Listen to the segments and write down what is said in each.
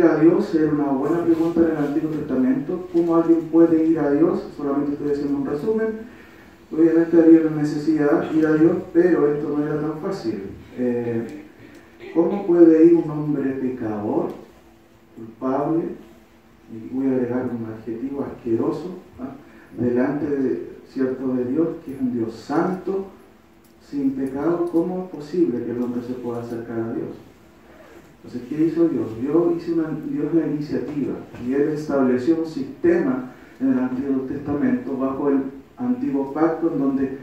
a Dios era una buena pregunta en el Antiguo Testamento. ¿Cómo alguien puede ir a Dios? Solamente estoy haciendo un resumen. Obviamente había una necesidad de ir a Dios, pero esto no era tan fácil. ¿Cómo puede ir un hombre pecador, culpable, y voy a agregar un adjetivo asqueroso, delante de Dios, que es un Dios santo, sin pecado? ¿Cómo es posible que el hombre se pueda acercar a Dios? Entonces, ¿qué hizo Dios? Dios la iniciativa, y Él estableció un sistema en el Antiguo Testamento, bajo el Antiguo Pacto, en donde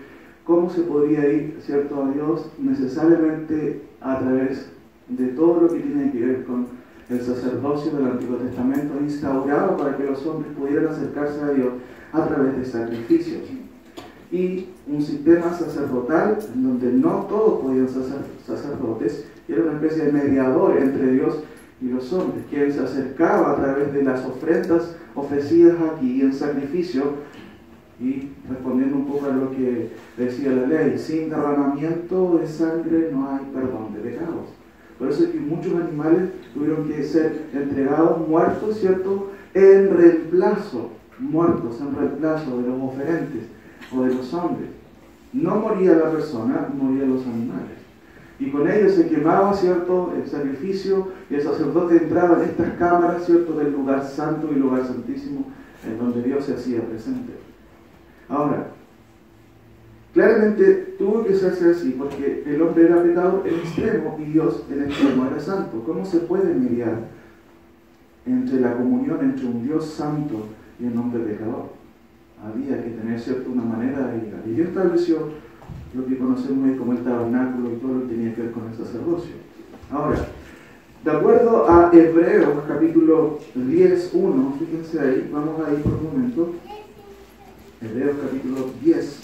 cómo se podría ir, ¿cierto?, a Dios necesariamente a través de todo lo que tiene que ver con el sacerdocio del Antiguo Testamento, instaurado para que los hombres pudieran acercarse a Dios a través de sacrificios. Y un sistema sacerdotal en donde no todos podían ser sacerdotes, y era una especie de mediador entre Dios y los hombres, quien se acercaba a través de las ofrendas ofrecidas aquí en sacrificio, y respondiendo un poco a lo que decía la ley, sin derramamiento de sangre no hay perdón de pecados. Por eso es que muchos animales tuvieron que ser entregados muertos, ¿cierto?, en reemplazo de los oferentes o de los hombres. No moría la persona, morían los animales. Y con ello se quemaba, ¿cierto?, el sacrificio, y el sacerdote entraba en estas cámaras, ¿cierto?, del lugar santo y lugar santísimo, en donde Dios se hacía presente. Ahora, claramente tuvo que hacerse así, porque el hombre era pecador en extremo y Dios en extremo era santo. ¿Cómo se puede mediar entre la comunión entre un Dios santo y un hombre pecador? Había que tener, ¿cierto?, una manera de llegar. Y Dios estableció lo que conocemos hoy como el tabernáculo y todo lo que tenía que ver con el sacerdocio. Ahora, de acuerdo a Hebreos capítulo 10:1, fíjense ahí, vamos a ir por un momento. Hebreos capítulo 10.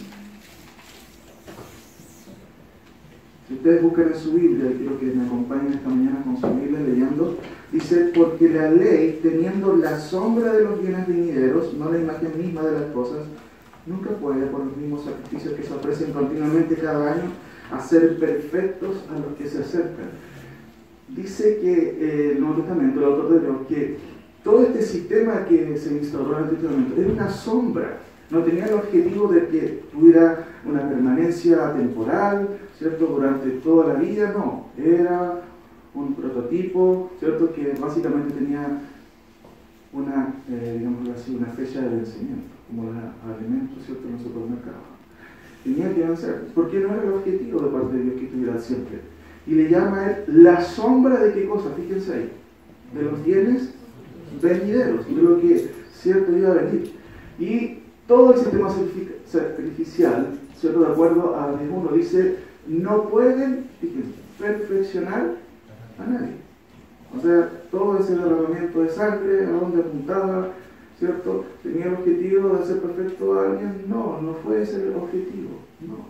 Si ustedes buscan en su Biblia, y quiero que me acompañen esta mañana con su Biblia leyendo, dice: porque la ley, teniendo la sombra de los bienes venideros, no la imagen misma de las cosas, nunca puede, por los mismos sacrificios que se ofrecen continuamente cada año, hacer perfectos a los que se acercan. Dice que el Nuevo Testamento, el autor de Hebreos, que todo este sistema que se instauró en el Antiguo Testamento era una sombra. No tenía el objetivo de que tuviera una permanencia temporal, ¿cierto?, durante toda la vida, no. Era un prototipo, ¿cierto?, que básicamente tenía una, digámoslo así, una fecha de vencimiento, como los alimentos, ¿cierto?, en los supermercados. Tenía que vencer, porque no era el objetivo de parte de Dios que estuviera siempre. Y le llama a él la sombra de qué cosa, fíjense ahí, de los bienes venideros, de lo que, ¿cierto?, iba a venir. Y todo el sistema sacrificial, ¿cierto?, de acuerdo a 10:1, dice, no pueden, fíjense, perfeccionar a nadie. O sea, todo ese derramamiento de sangre, ¿a dónde apuntaba? ¿Cierto? ¿Tenía el objetivo de hacer perfecto a alguien? No, no fue ese el objetivo, no.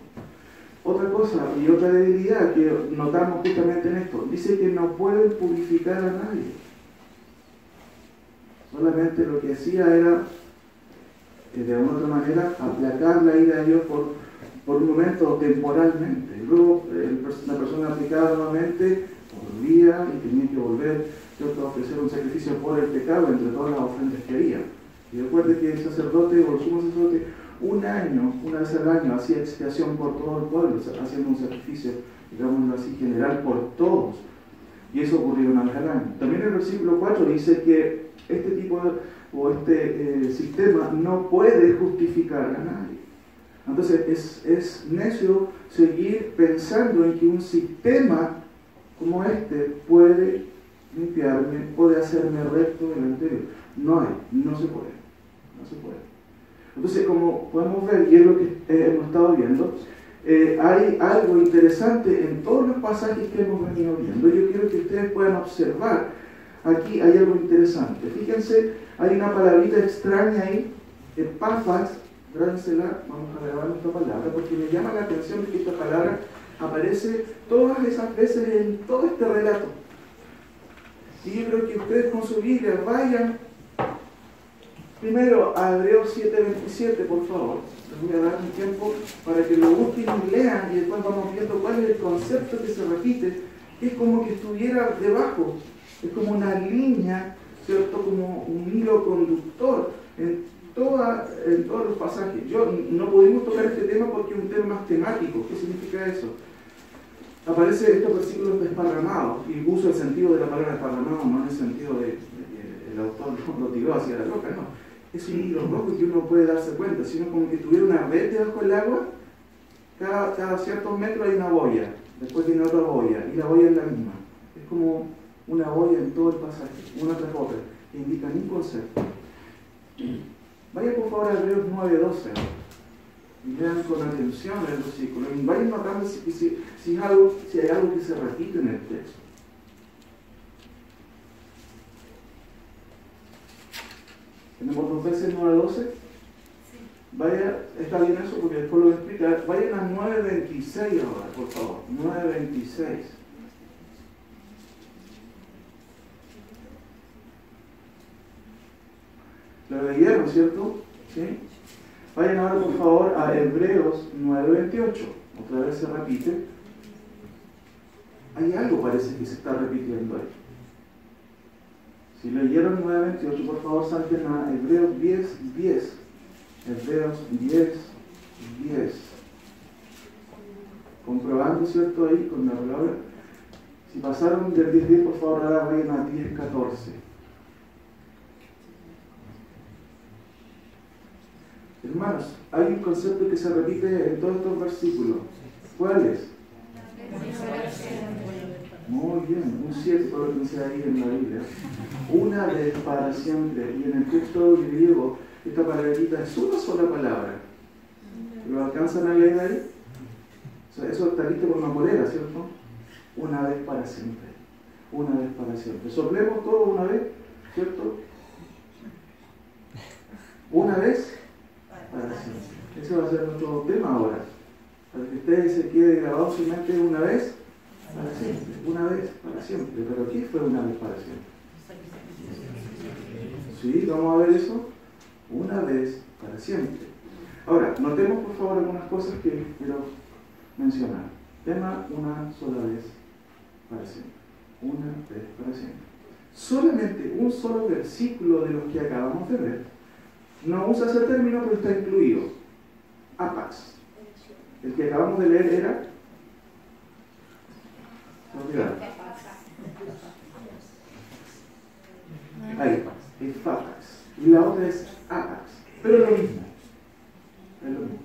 Otra cosa, y otra debilidad que notamos justamente en esto, dice que no pueden purificar a nadie. Solamente lo que hacía era, de alguna otra manera, aplacar la ira de Dios por un momento temporalmente. Luego la persona aplicaba nuevamente, volvía y tenía que volver, ¿cierto?, a ofrecer un sacrificio por el pecado entre todas las ofrendas que había. Y recuerde que el sacerdote o el sumo sacerdote, un año, una vez al año, hacía expiación por todo el pueblo, haciendo un sacrificio, digámoslo así, general por todos. Y eso ocurrió una vez al año. También el versículo 4 dice que este tipo de, sistema no puede justificar a nadie. Entonces es necio seguir pensando en que un sistema como este puede limpiarme, puede hacerme recto delante de Dios. No hay, no se puede. Entonces, como podemos ver, y es lo que hemos estado viendo, hay algo interesante en todos los pasajes que hemos venido viendo. Yo quiero que ustedes puedan observar. Aquí hay algo interesante. Fíjense, hay una palabrita extraña ahí, Epafras, grábensela, vamos a grabar esta palabra, porque me llama la atención que esta palabra aparece todas esas veces en todo este relato. Y yo creo que ustedes con su Biblia vayan primero a Hebreos 7:27, por favor. Les voy a dar un tiempo para que lo busquen y lean, y después vamos viendo cuál es el concepto que se repite, que es como que estuviera debajo Es como una línea, ¿cierto? Como un hilo conductor en todos los pasajes. No pudimos tocar este tema porque es un tema más temático. ¿Qué significa eso? Aparece estos versículos desparramados, y uso el sentido de la palabra desparramado, no en el sentido de que el autor lo tiró hacia la roca, no. Es un hilo rojo que uno puede darse cuenta, sino como que tuviera una red debajo del agua, cada ciertos metros hay una boya, después tiene otra boya, y la boya es la misma. Es como una boya en todo el pasaje, una tras otra, que indican un concepto. Vaya por favor a Hebreos 9:12. Y vean con atención el versículo. Y vayan notando si hay algo que se repite en el texto. ¿Tenemos dos veces 9:12? Sí. Vaya, está bien eso porque después lo voy a explicar. Vayan a 9:26 ahora, por favor. 9:26. Lo leyeron, ¿cierto? ¿Sí? Vayan ahora por favor a Hebreos 9:28. Otra vez se repite. Hay algo parece que se está repitiendo ahí. Si leyeron 9:28, por favor salten a Hebreos 10:10. Hebreos 10:10. Comprobando, ¿cierto? Ahí con la palabra. Si pasaron del 10:10, por favor ahora vayan a 10:14. Hermanos, hay un concepto que se repite en todos estos versículos. ¿Cuál es? Muy bien, un 7 por lo que dice ahí en la Biblia. Una vez para siempre. Y en el texto griego, esta palabrita es una sola palabra. ¿Lo alcanzan a leer ahí? O sea, eso está listo por una polera, ¿cierto? Una vez para siempre. Una vez para siempre. Soplemos todo una vez, ¿cierto? Una vez para siempre. Ese va a ser nuestro tema ahora. Para que ustedes se quede grabado en su mente una vez para siempre. Una vez para siempre. ¿Pero qué fue una vez para siempre? ¿Sí? ¿Vamos a ver eso? Una vez para siempre. Ahora, notemos por favor algunas cosas que quiero mencionar. Tema una sola vez para siempre. Una vez para siempre. Solamente un solo versículo de los que acabamos de ver no usa ese término, pero está incluido. Apax. El que acabamos de leer era... Ahí, efapax. Y la otra es apax. Pero es lo mismo. Es lo mismo.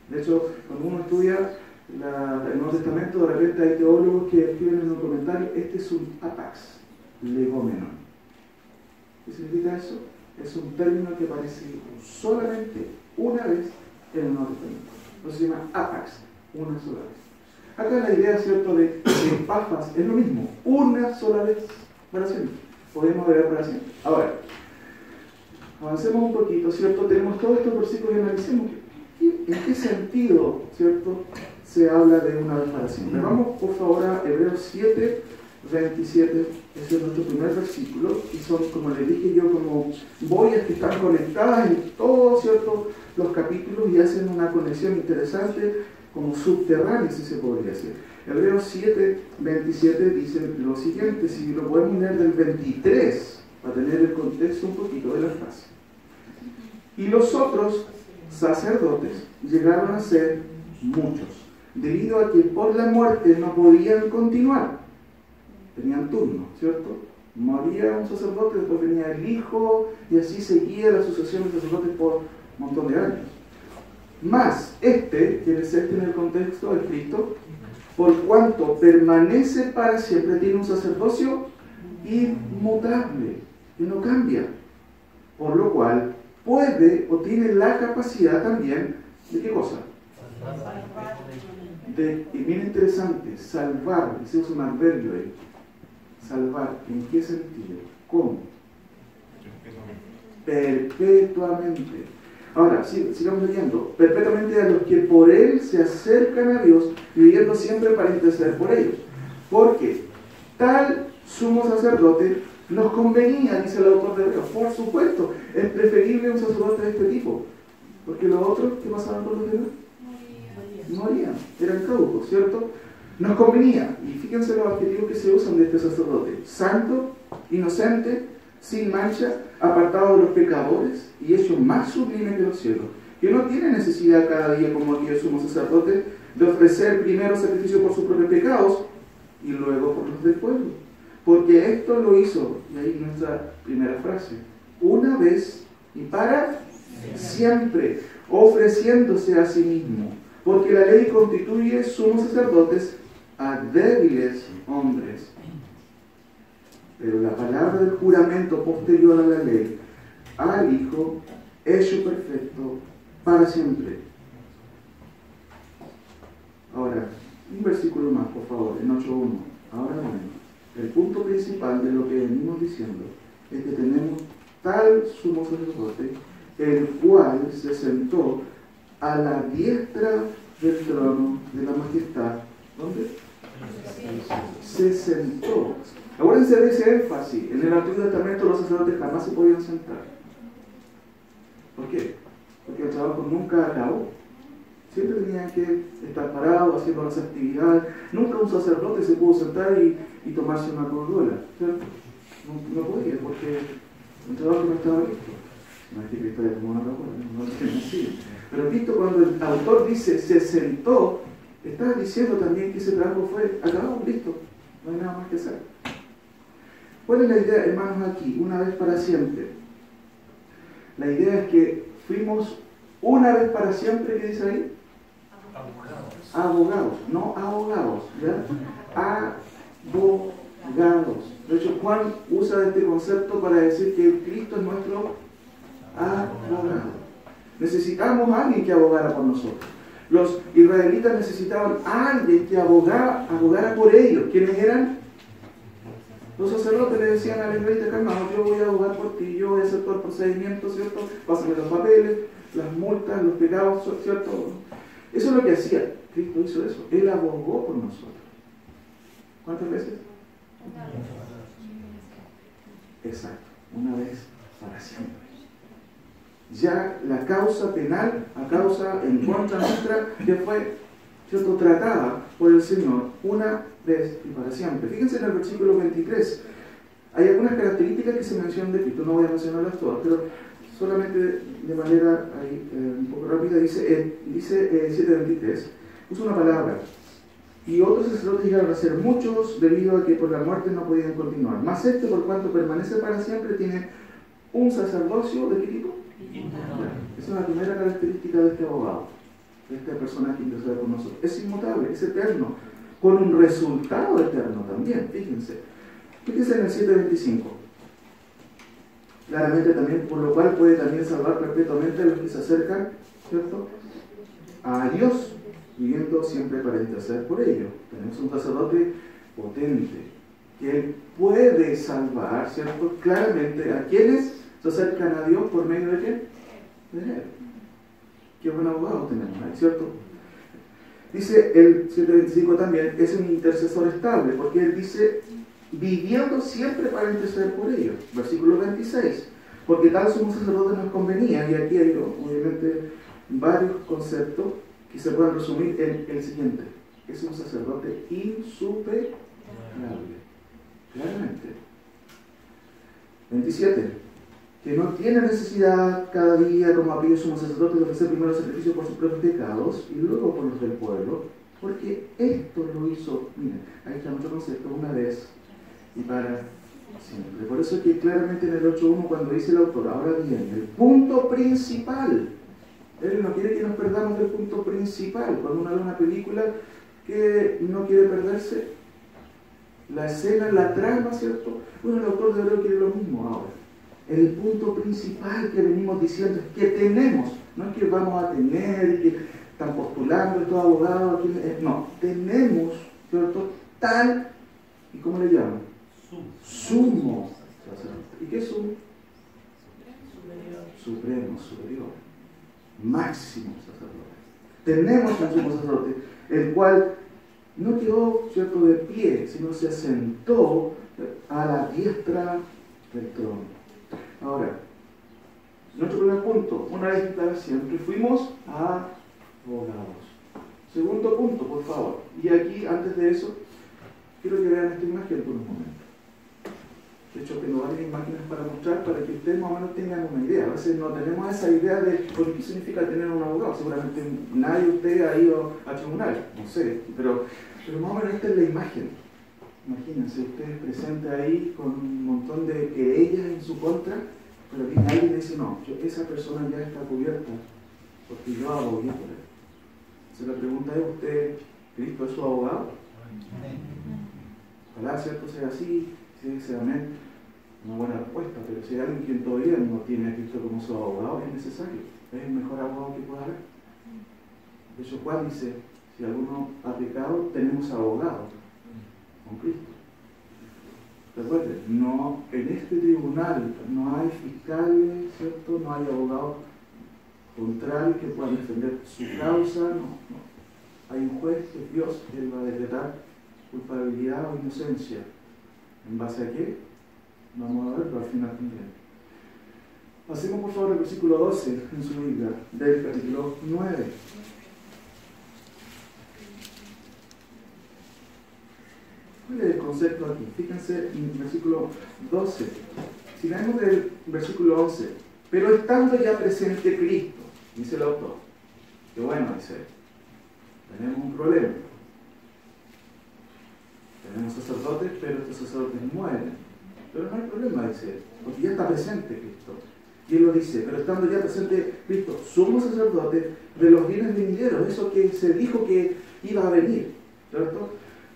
De hecho, cuando uno estudia el Nuevo Testamento, de repente hay teólogos que escriben en un comentario: este es un apax legómenon. ¿Qué significa eso? Es un término que aparece solamente una vez en el Nuevo Testamento. Entonces se llama apax, una sola vez. Acá la idea, ¿cierto?, de Epafras es lo mismo, una sola vez para siempre. Podemos ver para siempre. Ahora, avancemos un poquito, ¿cierto? Tenemos todos estos versículos y analicemos en qué sentido, ¿cierto?, se habla de una vez para siempre. Vamos por favor a Hebreos 7:27. Ese es nuestro primer versículo, y son, como les dije yo, como boyas que están conectadas en todos, ¿cierto?, los capítulos y hacen una conexión interesante, como subterránea, si se podría decir. Hebreos 7:27 dice lo siguiente, si lo podemos leer del 23, para tener el contexto un poquito de la frase. Y los otros sacerdotes llegaron a ser muchos, debido a que por la muerte no podían continuar. Tenían turno, ¿cierto? Moría un sacerdote, después venía el hijo, y así seguía la sucesión de sacerdotes por un montón de años. Más ¿quién es este en el contexto? Es Cristo, por cuanto permanece para siempre, tiene un sacerdocio inmutable, que no cambia, por lo cual puede o tiene la capacidad también de ¿qué cosa? Y bien interesante, salvar, y se usa un adverbio ahí. Salvar, ¿en qué sentido? ¿Cómo? Perpetuamente. Ahora, sigamos leyendo. Perpetuamente a los que por él se acercan a Dios, viviendo siempre para interceder por ellos. Porque tal sumo sacerdote nos convenía, dice el autor de Hebreos. Por supuesto, es preferible un sacerdote de este tipo. Porque los otros, ¿qué pasaban con los demás? Morían, eran caducos, ¿cierto? Nos convenía, y fíjense los adjetivos que se usan de este sacerdote: santo, inocente, sin mancha, apartado de los pecadores y hecho más sublime que los cielos, que no tiene necesidad cada día, como aquí el sumo sacerdote, de ofrecer primero sacrificio por sus propios pecados y luego por los del pueblo. Porque esto lo hizo, y ahí nuestra primera frase, una vez y para siempre, ofreciéndose a sí mismo. Porque la ley constituye sumos sacerdotes a débiles hombres. Pero la palabra del juramento posterior a la ley, al Hijo, hecho perfecto para siempre. Ahora, un versículo más, por favor, en 8.1. Ahora bueno, el punto principal de lo que venimos diciendo es que tenemos tal sumo sacerdote, el cual se sentó a la diestra del trono de la majestad. ¿Dónde? Se sentó. Acuérdense de ese énfasis. En el Antiguo Testamento los sacerdotes jamás se podían sentar. ¿Por qué? Porque el trabajo nunca acabó. Siempre tenían que estar parados haciendo las actividades. Nunca un sacerdote se pudo sentar y tomarse una corduela, ¿cierto? No podía, porque el trabajo no estaba listo. No es que Cristo haya tomado una corduela, no es así. Pero Cristo, cuando el autor dice se sentó, está diciendo también que ese trabajo fue acabado, listo. No hay nada más que hacer. ¿Cuál es la idea, hermanos, aquí? Una vez para siempre. La idea es que fuimos una vez para siempre, ¿qué dice ahí? Abogados, no abogados, ¿ya? Abogados. De hecho, Juan usa este concepto para decir que Cristo es nuestro abogado. Necesitamos a alguien que abogara por nosotros. Los israelitas necesitaban a alguien que abogara por ellos. ¿Quiénes eran? Los sacerdotes le decían al israelita: calmado, yo voy a abogar por ti, yo voy a hacer todo el procedimiento, ¿cierto? Pásame los papeles, las multas, los pecados, ¿cierto? Eso es lo que hacía. Cristo hizo eso. Él abogó por nosotros. ¿Cuántas veces? Exacto. Una vez para siempre. Ya la causa penal, a causa en contra nuestra, que fue, ¿cierto?, tratada por el Señor una vez y para siempre. Fíjense en el versículo 23. Hay algunas características que se mencionan de Cristo. No voy a mencionarlas todas, pero solamente de manera ahí, un poco rápida. Dice 7.23. Usa una palabra: y otros sacerdotes llegaron a ser muchos, debido a que por la muerte no podían continuar. Mas este, por cuanto permanece para siempre, tiene un sacerdocio ¿de qué tipo? Esa es la primera característica de este abogado, de esta persona que intercede por nosotros. Es inmutable, es eterno, con un resultado eterno también. Fíjense en el 7.25. Claramente también, por lo cual puede también salvar perpetuamente a los que se acercan, ¿cierto?, a Dios, viviendo siempre para interceder por ellos. Tenemos un sacerdote potente, que Él puede salvar, ¿cierto?, claramente a quienes se acercan a Dios por medio de qué? De Él. Qué buen abogado tenemos ahí, ¿cierto? Dice el 7.25 también, es un intercesor estable, porque Él dice, viviendo siempre para interceder por ellos. Versículo 26. Porque tal sumo sacerdote nos convenía, y aquí hay obviamente varios conceptos que se pueden resumir en el siguiente: es un sacerdote insuperable. Claramente. 27. Que no tiene necesidad cada día, como aquellos sumos sacerdotes, de ofrecer primero sacrificios por sus propios pecados y luego por los del pueblo, porque esto lo hizo, miren, ahí está nuestro concepto, una vez y para siempre. Por eso es que claramente en el 8.1, cuando dice el autor, ahora bien, el punto principal, él no quiere que nos perdamos del punto principal. Cuando uno ve una película que no quiere perderse la escena, la trama, ¿cierto? Bueno, el autor de Hebreo quiere lo mismo ahora. El punto principal que venimos diciendo es que tenemos, no es que vamos a tener, que están postulando estos abogados, no, tenemos, ¿cierto?, tal, ¿y cómo le llaman? Sumo sacerdote. ¿Y qué es sumo? Supremo, superior, máximo sacerdote. Tenemos un sumo sacerdote, el cual no quedó, ¿cierto?, de pie, sino se sentó a la diestra del trono. Ahora, nuestro primer punto: una vez y para siempre fuimos abogados. Segundo punto, por favor. Y aquí, antes de eso, quiero que vean esta imagen por un momento. De hecho, tengo varias imágenes para mostrar para que ustedes más o menos tengan una idea. A veces no tenemos esa idea de qué significa tener un abogado. Seguramente nadie de ustedes ha ido a tribunal, no sé, pero más o menos esta es la imagen. Imagínense ustedes presentes ahí con un montón de querellas en su contra, pero viene alguien y dice, no, esa persona ya está cubierta porque yo abogué por él. Se la pregunta es, ¿usted, Cristo, es su abogado? Ojalá, ¿cierto?, sea así. Si dice amén, una buena respuesta, pero si hay alguien quien todavía no tiene a Cristo como su abogado, es necesario, es el mejor abogado que pueda haber. De hecho, Juan dice, si alguno ha pecado, tenemos abogado con Cristo. Recuerden, no, en este tribunal no hay fiscales, ¿cierto? No hay abogados contrarios que puedan defender su causa, no. Hay un juez que es Dios, que él va a decretar culpabilidad o inocencia. ¿En base a qué? Vamos a verlo al final también. Pasemos por favor el versículo 12 en su Biblia, del capítulo 9. ¿Cuál es el concepto aquí? Fíjense en el versículo 12. Si leemos del versículo 11, pero estando ya presente Cristo, dice el autor, que bueno, dice, tenemos un problema. Tenemos sacerdotes, pero estos sacerdotes mueren. Pero no hay problema, dice, porque ya está presente Cristo. Y él lo dice, pero estando ya presente Cristo, somos sacerdotes de los bienes venideros, eso que se dijo que iba a venir, ¿cierto?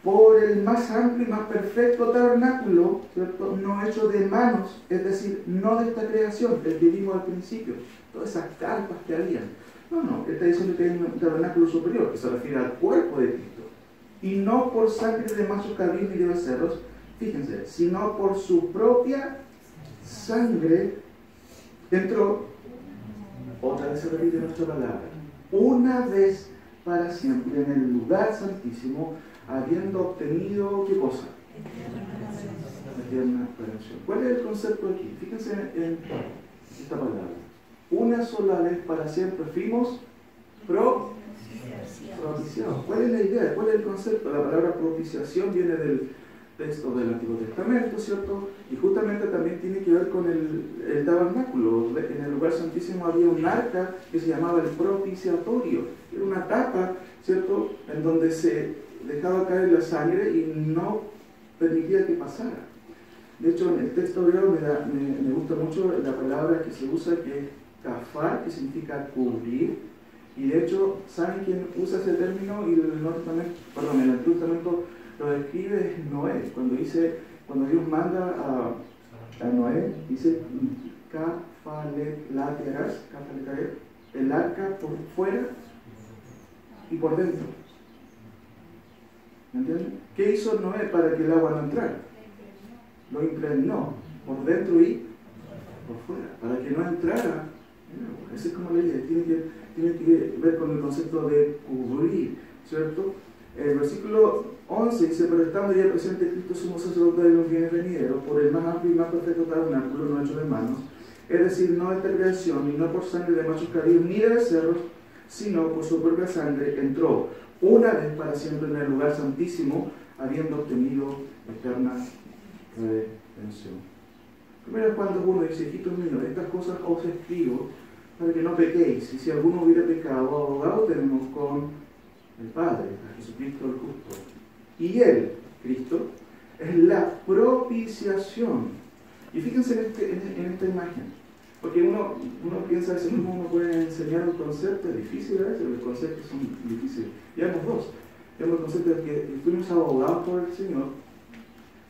Por el más amplio y más perfecto tabernáculo, ¿cierto?, no hecho de manos, es decir, no de esta creación, el que vimos al principio, todas esas carpas que habían. No, él está diciendo que hay un tabernáculo superior, que se refiere al cuerpo de Cristo. Y no por sangre de machos cabríos ni de becerros, fíjense, sino por su propia sangre entró, otra vez se repite nuestra palabra, una vez para siempre en el lugar santísimo, habiendo obtenido, ¿qué cosa? Eterna redención. ¿Cuál es el concepto aquí? Fíjense en esta palabra. Una sola vez para siempre fuimos propiciados. ¿Cuál es la idea? ¿Cuál es el concepto? La palabra propiciación viene del texto del Antiguo Testamento, ¿cierto? Y justamente también tiene que ver con el tabernáculo. En el lugar santísimo había un arca que se llamaba el propiciatorio. Era una tapa, ¿cierto?, en donde se dejaba caer la sangre y no permitía que pasara. De hecho, en el texto griego me gusta mucho la palabra que se usa, que es kafar, que significa cubrir. Y de hecho, ¿saben quién usa ese término? Y el Antiguo Testamento lo describe es Noé. Cuando Dios manda a Noé, dice kafaleteras, el arca por fuera y por dentro. ¿Me entienden? ¿Qué hizo Noé para que el agua no entrara? Lo impregnó por dentro y por fuera, para que no entrara. Esa es como la idea, tiene que ver con el concepto de cubrir, ¿cierto? El versículo 11 dice, pero estando ya presente Cristo somos sacerdotes de los bienes venideros, por el más amplio y más perfecto tabernáculo no hecho de manos, es decir, no de esta creación, y no por sangre de machos cabríos ni de becerros, sino por su propia sangre entró una vez para siempre en el lugar santísimo, habiendo obtenido eterna redención. Primero Juan 2:1 dice, hijitos míos, estas cosas os escribo para que no pequéis, y si alguno hubiera pecado, abogado tenemos con el Padre, a Jesucristo el justo. Y Él, Cristo, es la propiciación. Y fíjense en esta imagen, porque uno piensa a veces cómo uno puede enseñar un concepto, es difícil a veces, los conceptos son difíciles. Llevamos dos. Llevamos el concepto de que fuimos abogados por el Señor,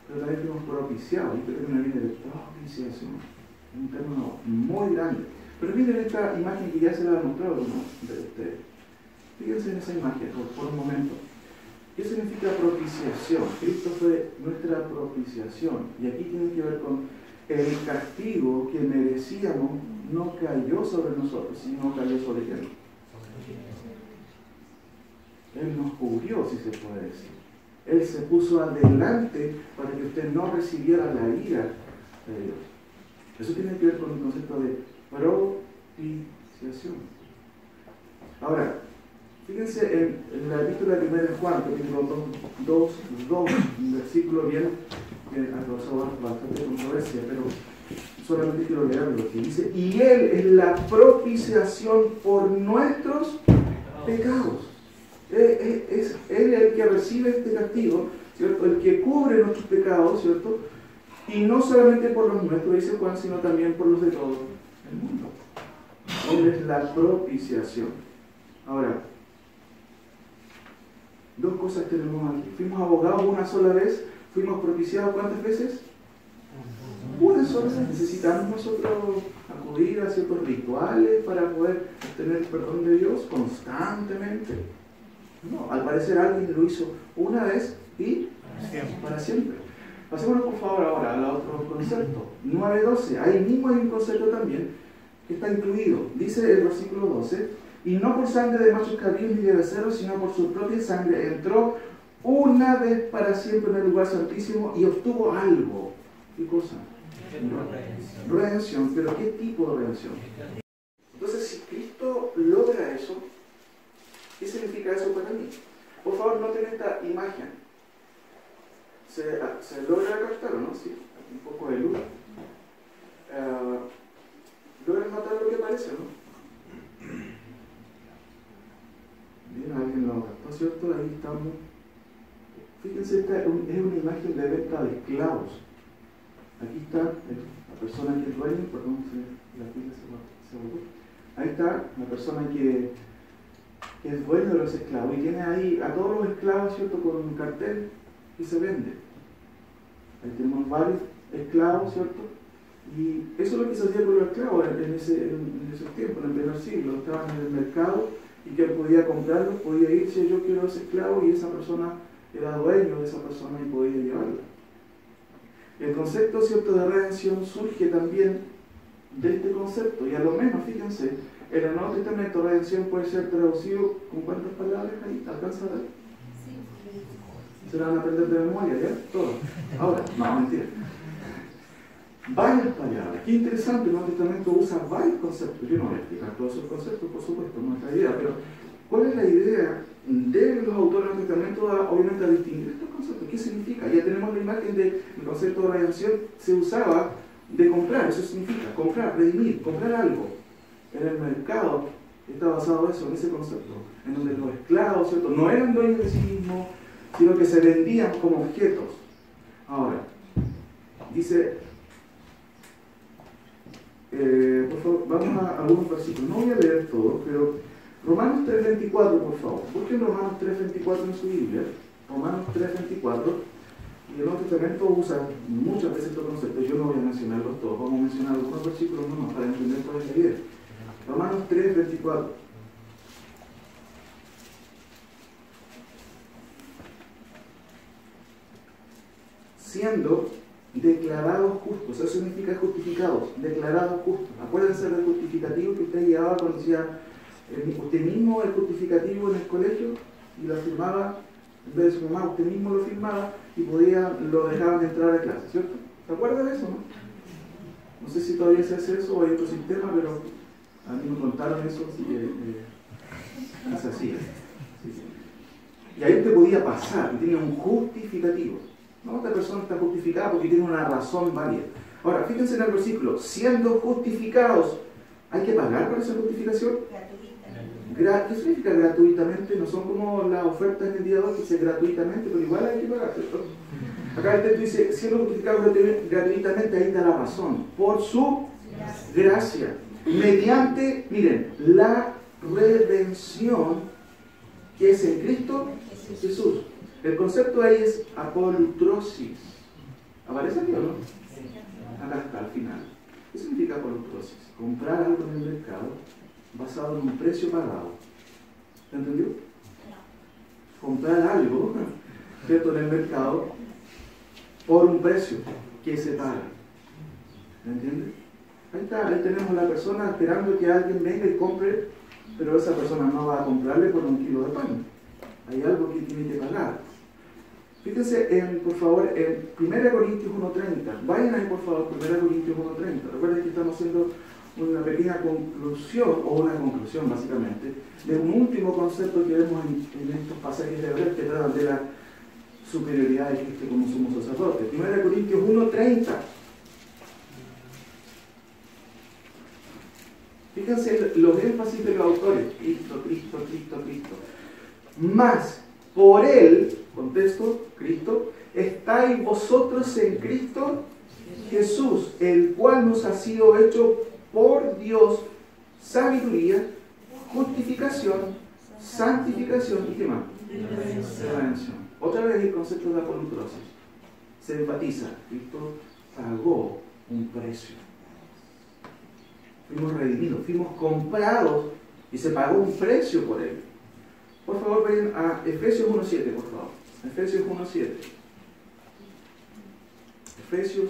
pero también fuimos propiciados. Y este término viene de propiciación, es un término muy grande. Pero miren esta imagen que ya se la ha mostrado, ¿no?, de ustedes. Fíjense en esa imagen por un momento. ¿Qué significa propiciación? Cristo fue nuestra propiciación. Y aquí tiene que ver con el castigo que merecíamos, no cayó sobre nosotros, sino cayó sobre quién. Él nos cubrió, si se puede decir. Él se puso adelante para que usted no recibiera la ira de Dios. Eso tiene que ver con el concepto de propiciación. Ahora, Fíjense en la epístola de 1 Juan, capítulo 2, un versículo bien, que ha causado bastante controversia, pero solamente quiero leerlo, que dice: y Él es la propiciación por nuestros pecados. Es Él el que recibe este castigo, ¿cierto? El que cubre nuestros pecados, ¿cierto? Y no solamente por los nuestros, dice Juan, sino también por los de todo el mundo. Él es la propiciación. Ahora, dos cosas tenemos aquí. Fuimos abogados una sola vez, fuimos propiciados ¿cuántas veces? Una sola vez. Necesitamos nosotros acudir a ciertos rituales para poder obtener el perdón de Dios constantemente. No, al parecer alguien lo hizo una vez y para siempre. Pasémonos por favor ahora al otro concepto. 9:12. Ahí mismo hay un concepto también que está incluido. Dice el versículo 12: y no por sangre de machos cabríos ni de becerros, sino por su propia sangre entró una vez para siempre en el lugar santísimo y obtuvo algo. ¿Qué cosa? Redención. ¿Pero qué tipo de redención? Entonces, si Cristo logra eso, ¿qué significa eso para mí? Por favor, noten esta imagen. ¿Se logra captar o no? Sí, un poco de luz. ¿Logran notar lo que parece, no? Bien, alguien lo captó, ¿cierto? Ahí estamos. Fíjense, esta es una imagen de venta de esclavos. Aquí está la persona que es dueño, perdón, la pila se botó. Ahí está la persona que es dueño de los esclavos y tiene ahí a todos los esclavos, ¿cierto?, con un cartel y se vende. Ahí tenemos varios esclavos, ¿cierto? Y eso es lo que se hacía con los esclavos en esos tiempos, en el primer siglo. Estaban en el mercado y quien podía comprarlos podía irse: yo quiero ese esclavo, y esa persona era dueño de esa persona y podía llevarla. El concepto, ¿cierto?, de redención surge también de este concepto, y a lo menos, fíjense, en el Nuevo Testamento redención puede ser traducido con ¿cuántas palabras ahí? ¿Alcanza a ver? Se la van a aprender de memoria, ¿ya? Todo. Ahora, no, mentira. Varias palabras. Qué interesante, el Nuevo Testamento usa varios conceptos. Yo no voy a explicar todos esos conceptos, por supuesto, no es la idea, pero ¿cuál es la idea de los autores del Testamento, obviamente, a distinguir estos conceptos? ¿Qué significa? Ya tenemos la imagen del concepto de redención, se usaba de comprar, eso significa comprar, redimir, comprar algo. En el mercado está basado eso, en ese concepto, en donde los esclavos, ¿cierto?, no eran dueños de sí mismos, sino que se vendían como objetos. Ahora, dice, por favor, vamos a algunos versículos. No voy a leer todo, pero Romanos 3:24, por favor. Busquen Romanos 3:24 en su Biblia. Romanos 3:24. Y el Nuevo Testamento usa muchas veces estos conceptos. Yo no voy a mencionarlos todos. Vamos a mencionar algunos versículos nomás para entender cuál es la idea. Romanos 3:24. Siendo declarados justos, eso significa justificados, declarados justos. Acuérdense del justificativo que usted llevaba cuando decía usted mismo el justificativo en el colegio y lo firmaba, en vez de su mamá, usted mismo lo firmaba y lo dejaban entrar a clase, ¿cierto? ¿Se acuerda de eso, no? No sé si todavía se hace eso o hay otro sistema, pero a mí me contaron eso, así que es así. Sí, sí. Y ahí usted podía pasar y tenía un justificativo. No, esta persona está justificada porque tiene una razón válida. Ahora, fíjense en el versículo: siendo justificados, ¿hay que pagar por esa justificación? ¿Qué significa gratuitamente? No son como las ofertas en el día de hoy que dice gratuitamente, pero igual hay que pagar, ¿cierto? Acá el texto dice, siendo justificados gratuitamente, ahí está la razón. Por su gracia. Mediante, miren, la redención que es en Cristo Jesús. El concepto ahí es apolutrosis. ¿Aparece aquí o no? Acá está, al final. ¿Qué significa apolutrosis? Comprar algo en el mercado basado en un precio pagado. ¿Se entendió? Comprar algo, ¿cierto?, en el mercado por un precio que se paga. ¿Me entiendes? Ahí está, ahí tenemos a la persona esperando que alguien venga y compre, pero esa persona no va a comprarle por 1 kilo de pan. Hay algo que tiene que pagar. Fíjense, por favor, en 1 Corintios 1:30. Vayan ahí, por favor, 1 Corintios 1:30. Recuerden que estamos haciendo una pequeña conclusión, o una conclusión básicamente, de un último concepto que vemos en estos pasajes de Hebreos que tratan de la superioridad de Cristo como sumo sacerdote. 1 Corintios 1:30. Fíjense los énfasis de los autores: Cristo, Cristo, Cristo, Cristo. Más por Él, contexto, Cristo, estáis vosotros en Cristo Jesús, el cual nos ha sido hecho por Dios sabiduría, justificación, santificación y ¿qué más? Redención. Otra vez el concepto de apolutrosis. Se enfatiza: Cristo pagó un precio. Fuimos redimidos, fuimos comprados y se pagó un precio por Él. Por favor, vayan a Efesios 1:7, por favor. Efesios 1:7. Efesios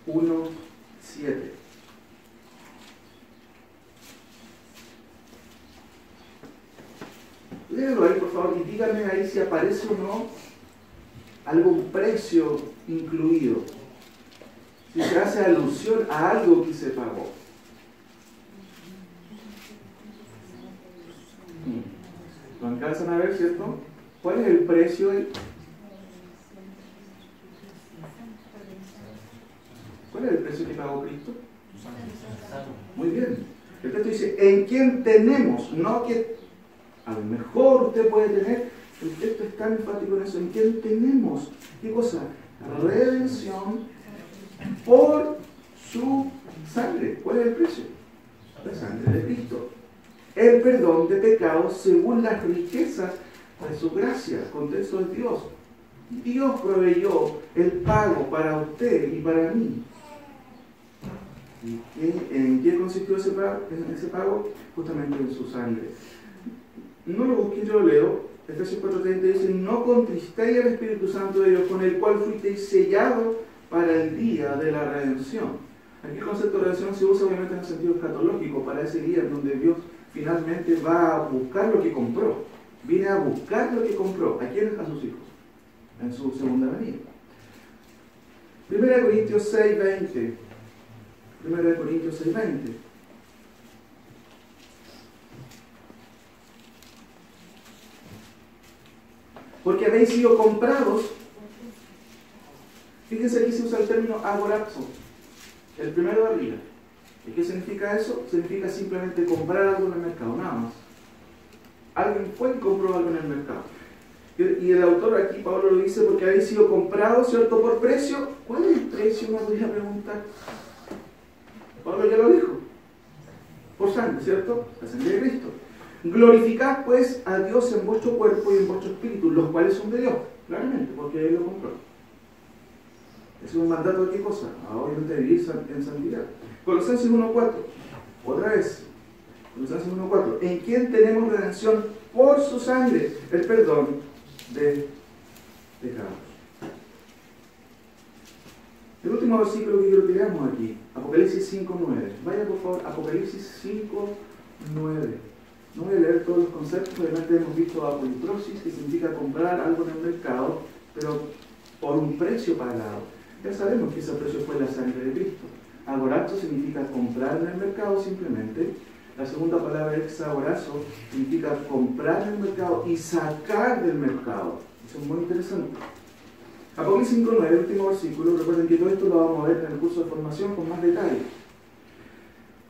1:7. Léelo ahí, por favor, y díganme ahí si aparece o no algún precio incluido. Si se hace alusión a algo que se pagó. ¿Lo alcanzan a ver, cierto? ¿Cuál es el precio ahí? ¿Cuál es el precio que pagó Cristo? Muy bien. El texto dice: en quien tenemos, no que a lo mejor usted puede tener. El texto es tan enfático en eso: en quien tenemos, ¿qué cosa? Redención por su sangre. ¿Cuál es el precio? La sangre de Cristo. El perdón de pecados según las riquezas de su gracia. Contexto de Dios. Dios proveyó el pago para usted y para mí. ¿En qué consistió ese pago? Justamente en su sangre. No lo busqué, yo lo leo. Efesios 4:30 dice: no contristéis al Espíritu Santo de Dios, con el cual fuisteis sellados para el día de la redención. Aquí el concepto de redención se usa obviamente en el sentido escatológico, para ese día en donde Dios finalmente va a buscar lo que compró. Viene a buscar lo que compró. ¿A quiénes? A sus hijos, en su segunda venida. 1 Corintios 6:20. 1 Corintios 6:20. Porque habéis sido comprados. Fíjense, aquí se usa el término agorazo, el primero de arriba. ¿Y qué significa eso? Significa simplemente comprar algo en el mercado, nada más. Alguien fue y compró algo en el mercado. Y el autor aquí, Pablo, lo dice: porque habéis sido comprados, ¿cierto?, por precio. ¿Cuál es el precio? Uno podría preguntar. Pablo ya lo dijo: por sangre, ¿cierto? La sangre de Cristo. Glorificad pues a Dios en vuestro cuerpo y en vuestro espíritu, los cuales son de Dios, claramente, porque Él lo compró. Es un mandato de qué cosa? Obviamente vivir en santidad. Colosenses 1:4, otra vez. Colosenses 1:4. En quien tenemos redención por su sangre, el perdón de pecados. El último versículo que quiero que leamos aquí, Apocalipsis 5:9. Vaya por favor, Apocalipsis 5:9. No voy a leer todos los conceptos, obviamente hemos visto apolutrosis, que significa comprar algo en el mercado, pero por un precio pagado. Ya sabemos que ese precio fue la sangre de Cristo. Agorazo significa comprar en el mercado simplemente. La segunda palabra, exagorazo, significa comprar en el mercado y sacar del mercado. Eso es muy interesante. Apocalipsis 5:9, el último versículo. Recuerden que todo esto lo vamos a ver en el curso de formación con más detalle.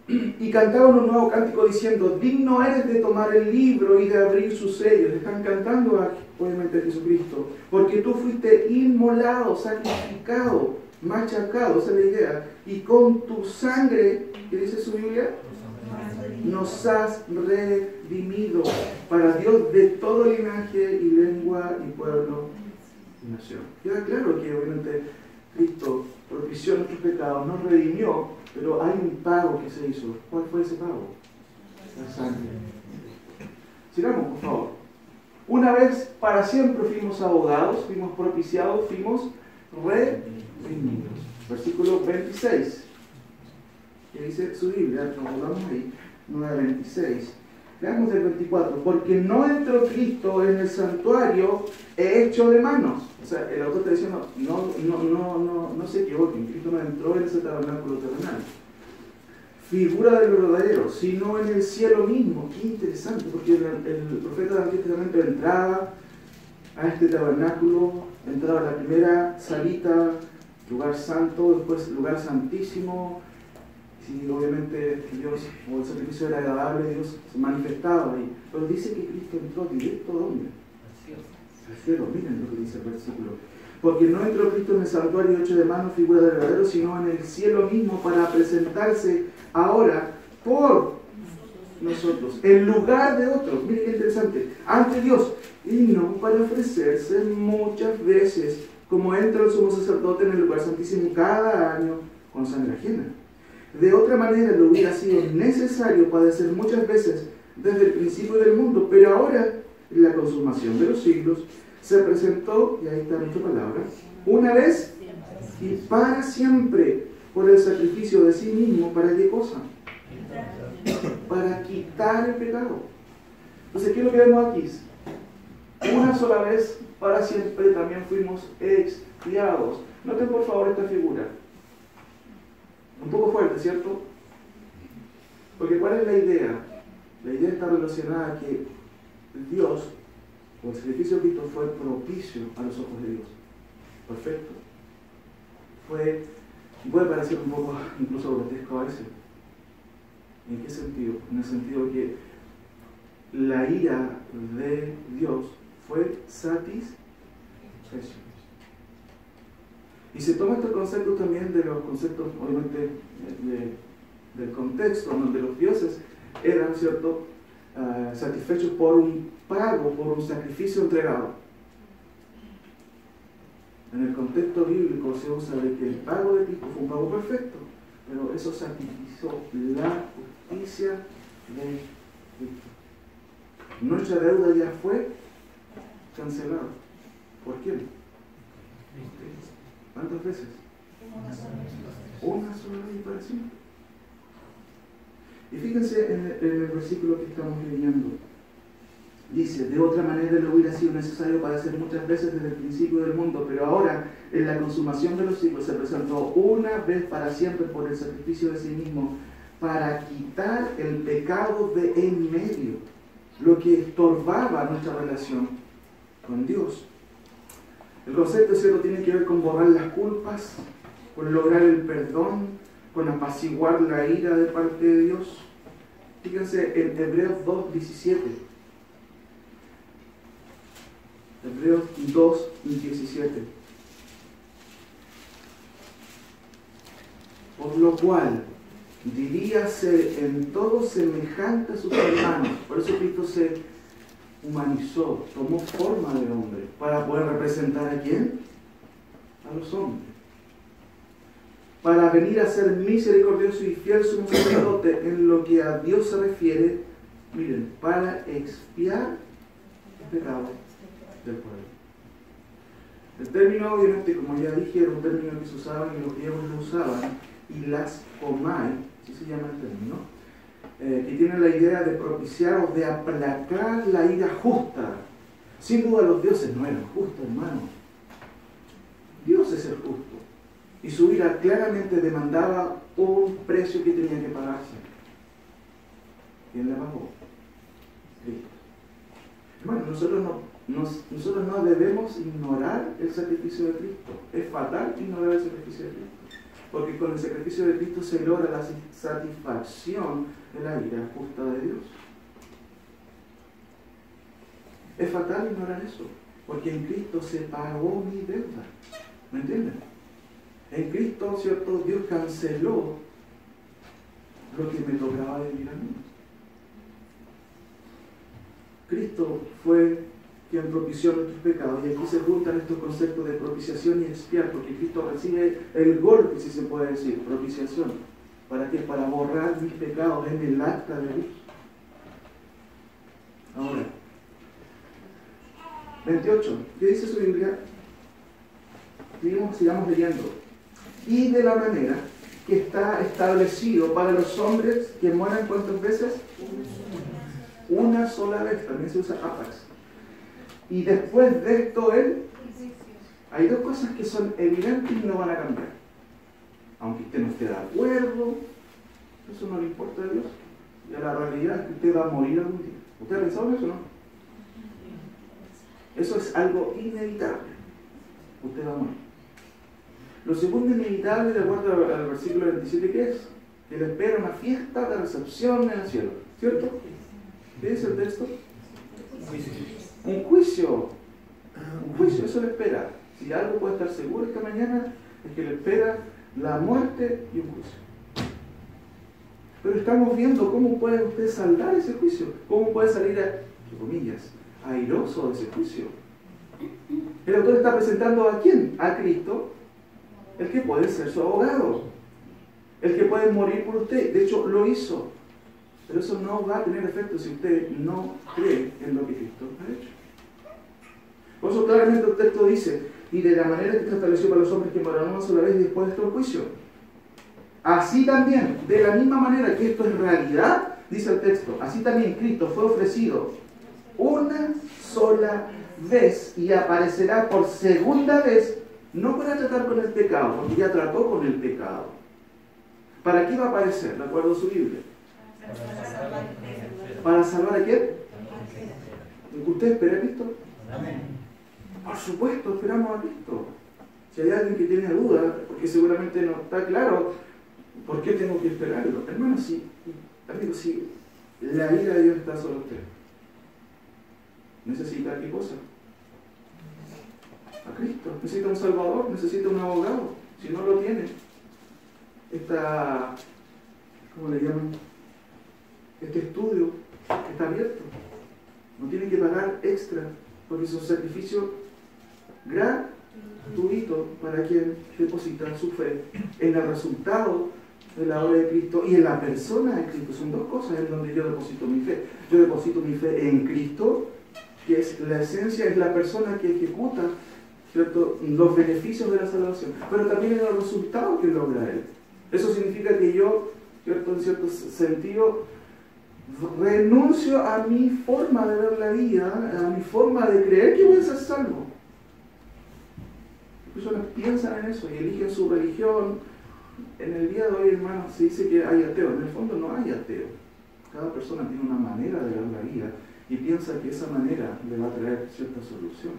Y cantaban un nuevo cántico diciendo: digno eres de tomar el libro y de abrir sus sellos. Están cantando obviamente a Jesucristo, porque tú fuiste inmolado, sacrificado, machacado, esa es la idea, y con tu sangre, ¿qué dice su Biblia? Nos has redimido para Dios de todo linaje y lengua y pueblo y nación. Queda claro que obviamente Cristo propició nuestros pecados, nos redimió, pero hay un pago que se hizo. ¿Cuál fue ese pago? La sangre. Sigamos, por favor. Una vez para siempre fuimos abogados, fuimos propiciados, fuimos redimidos. Versículo 26. ¿Qué dice su Biblia? Nos volvamos ahí. 9:26. Veamos del 24. Porque no entró Cristo en el santuario hecho de manos. O sea, el autor está diciendo: no se equivoquen, Cristo no entró en ese tabernáculo terrenal. figura de lo verdadero, sino en el cielo mismo. Qué interesante, porque el profeta del Antiguo Testamento entraba a este tabernáculo, entraba a la primera salita, lugar santo, después lugar santísimo. Si obviamente Dios o el sacrificio era agradable, Dios se manifestaba ahí. Pero dice que Cristo entró directo ¿a dónde? Al cielo. Miren lo que dice el versículo. Porque no entró Cristo en el santuario hecho de mano, figura del verdadero, sino en el cielo mismo para presentarse ahora por nosotros, en lugar de otros. Miren qué interesante. Ante Dios. Y no para ofrecerse muchas veces, como entra el sumo sacerdote en el lugar santísimo cada año con sangre ajena. De otra manera le hubiera sido necesario padecer muchas veces desde el principio del mundo, pero ahora, en la consumación de los siglos, se presentó, y ahí está nuestra palabra, una vez y para siempre, por el sacrificio de sí mismo. ¿Para qué cosa? Para quitar el pecado. Entonces, ¿qué es lo que vemos aquí? Una sola vez, para siempre, también fuimos expiados. Noten por favor esta figura. Un poco fuerte, ¿cierto? Porque ¿cuál es la idea? La idea está relacionada a que Dios, o el sacrificio de Cristo, fue propicio a los ojos de Dios. Perfecto. Puede parecer un poco incluso grotesco a veces. ¿En qué sentido? En el sentido que la ira de Dios fue satisfecha. Y se toma estos conceptos también de los conceptos, obviamente, del contexto, donde los dioses eran, ¿cierto?, satisfechos por un pago, por un sacrificio entregado. En el contexto bíblico se usa de que el pago de Cristo fue un pago perfecto, pero eso satisfizo la justicia de Cristo. Nuestra deuda ya fue cancelada. ¿Por quién? ¿Cuántas veces? Una sola vez para siempre. Y fíjense en el versículo que estamos leyendo. Dice, de otra manera le hubiera sido necesario padecer muchas veces desde el principio del mundo, pero ahora, en la consumación de los siglos, se presentó una vez para siempre por el sacrificio de sí mismo, para quitar el pecado de en medio, lo que estorbaba nuestra relación con Dios. El concepto, ¿cierto?, tiene que ver con borrar las culpas, con lograr el perdón, con apaciguar la ira de parte de Dios. Fíjense en Hebreos 2:17. Hebreos 2:17. Por lo cual, diría ser en todo semejante a sus hermanos. Por eso Cristo se humanizó, tomó forma de hombre, para poder representar ¿a quién? A los hombres. Para venir a ser misericordioso y fiel sumo sacerdote en lo que a Dios se refiere, miren, para expiar el pecado del pueblo. El término, obviamente, como ya dije, era un término que se usaba y los griegos lo usaban, y las omai, así se llama el término, que tiene la idea de propiciar o de aplacar la ira justa. Sin duda los dioses no eran justos, hermano. Dios es el justo. Y su ira claramente demandaba un precio que tenía que pagarse. ¿Quién le pagó? Cristo. Hermano, nosotros no debemos ignorar el sacrificio de Cristo. Es fatal ignorar el sacrificio de Cristo. Porque con el sacrificio de Cristo se logra la satisfacción de la ira justa de Dios. Es fatal ignorar eso, porque en Cristo se pagó mi deuda. ¿Me entienden? En Cristo, ¿cierto?, Dios canceló lo que me tocaba vivir a mí. Cristo fue quien propició nuestros pecados, y aquí se juntan estos conceptos de propiciación y expiar, porque Cristo recibe el golpe, si se puede decir, propiciación. ¿Para qué? Para borrar mis pecados en el acta de Dios. Ahora, 28. ¿Qué dice su Biblia? Sigamos leyendo. Y de la manera que está establecido para los hombres que mueran, ¿cuántas veces? Una sola vez. También se usa apax. Y después de esto, hay dos cosas que son evidentes y no van a cambiar. Aunque usted no esté de acuerdo, Eso no le importa a Dios. Y a la realidad es que usted va a morir algún día. ¿Usted ha pensado en eso o no? Eso es algo inevitable. Usted va a morir. Lo segundo inevitable, de acuerdo al versículo 27, ¿qué es? Que le espera una fiesta de recepción en el cielo. ¿Cierto? ¿Qué dice el texto? Un juicio. Un juicio, eso le espera. Si algo puede estar seguro esta mañana, es que le espera la muerte y un juicio. Pero estamos viendo cómo puede usted saldar ese juicio. Cómo puede salir, entre comillas, airoso de ese juicio. El autor está presentando ¿a quién? A Cristo, el que puede ser su abogado, el que puede morir por usted. De hecho, lo hizo. Pero eso no va a tener efecto si usted no cree en lo que Cristo ha hecho. Por eso claramente el texto dice, y de la manera que está establecido para los hombres que morirán una sola vez y después de este juicio. Así también, de la misma manera que esto es realidad, dice el texto, así también Cristo fue ofrecido una sola vez y aparecerá por segunda vez, no para tratar con el pecado, porque ya trató con el pecado. ¿Para qué va a aparecer, de acuerdo a su Biblia? ¿Para salvar a quién? ¿Usted espera a Cristo? Por supuesto, esperamos a Cristo. Si hay alguien que tiene duda, porque seguramente no está claro, ¿por qué tengo que esperarlo? Hermano, sí, amigo, sí, la ira de Dios está sobre usted. ¿Necesita qué cosa? A Cristo. Necesita un Salvador, necesita un abogado. Si no lo tiene, ¿cómo le llaman? Este estudio está abierto. No tiene que pagar extra, porque es un sacrificio gratuito para quien deposita su fe en el resultado de la obra de Cristo y en la persona de Cristo. Son dos cosas en donde yo deposito mi fe. Yo deposito mi fe en Cristo, que es la esencia, es la persona que ejecuta, ¿cierto?, los beneficios de la salvación, pero también en el resultado que logra Él. Eso significa que yo, ¿cierto?, en cierto sentido, renuncio a mi forma de ver la vida, a mi forma de creer que voy a ser salvo. Las personas piensan en eso y eligen su religión. En el día de hoy, hermanos, se dice que hay ateos. En el fondo no hay ateo. Cada persona tiene una manera de ver la vida y piensa que esa manera le va a traer cierta solución.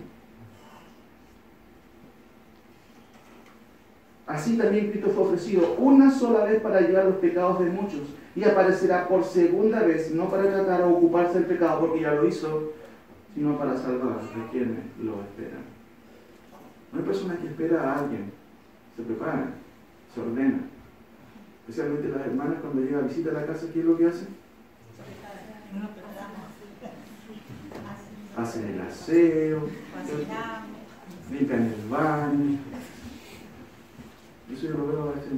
Así también Cristo fue ofrecido una sola vez para llevar los pecados de muchos y aparecerá por segunda vez, no para tratar de ocuparse del pecado porque ya lo hizo, sino para salvar a quienes lo esperan. No hay persona que espera a alguien, se prepara, se ordena. Especialmente las hermanas cuando llega a visita a la casa, ¿qué es lo que hacen? Hacen el aseo, limpian el baño. Eso yo lo veo a veces.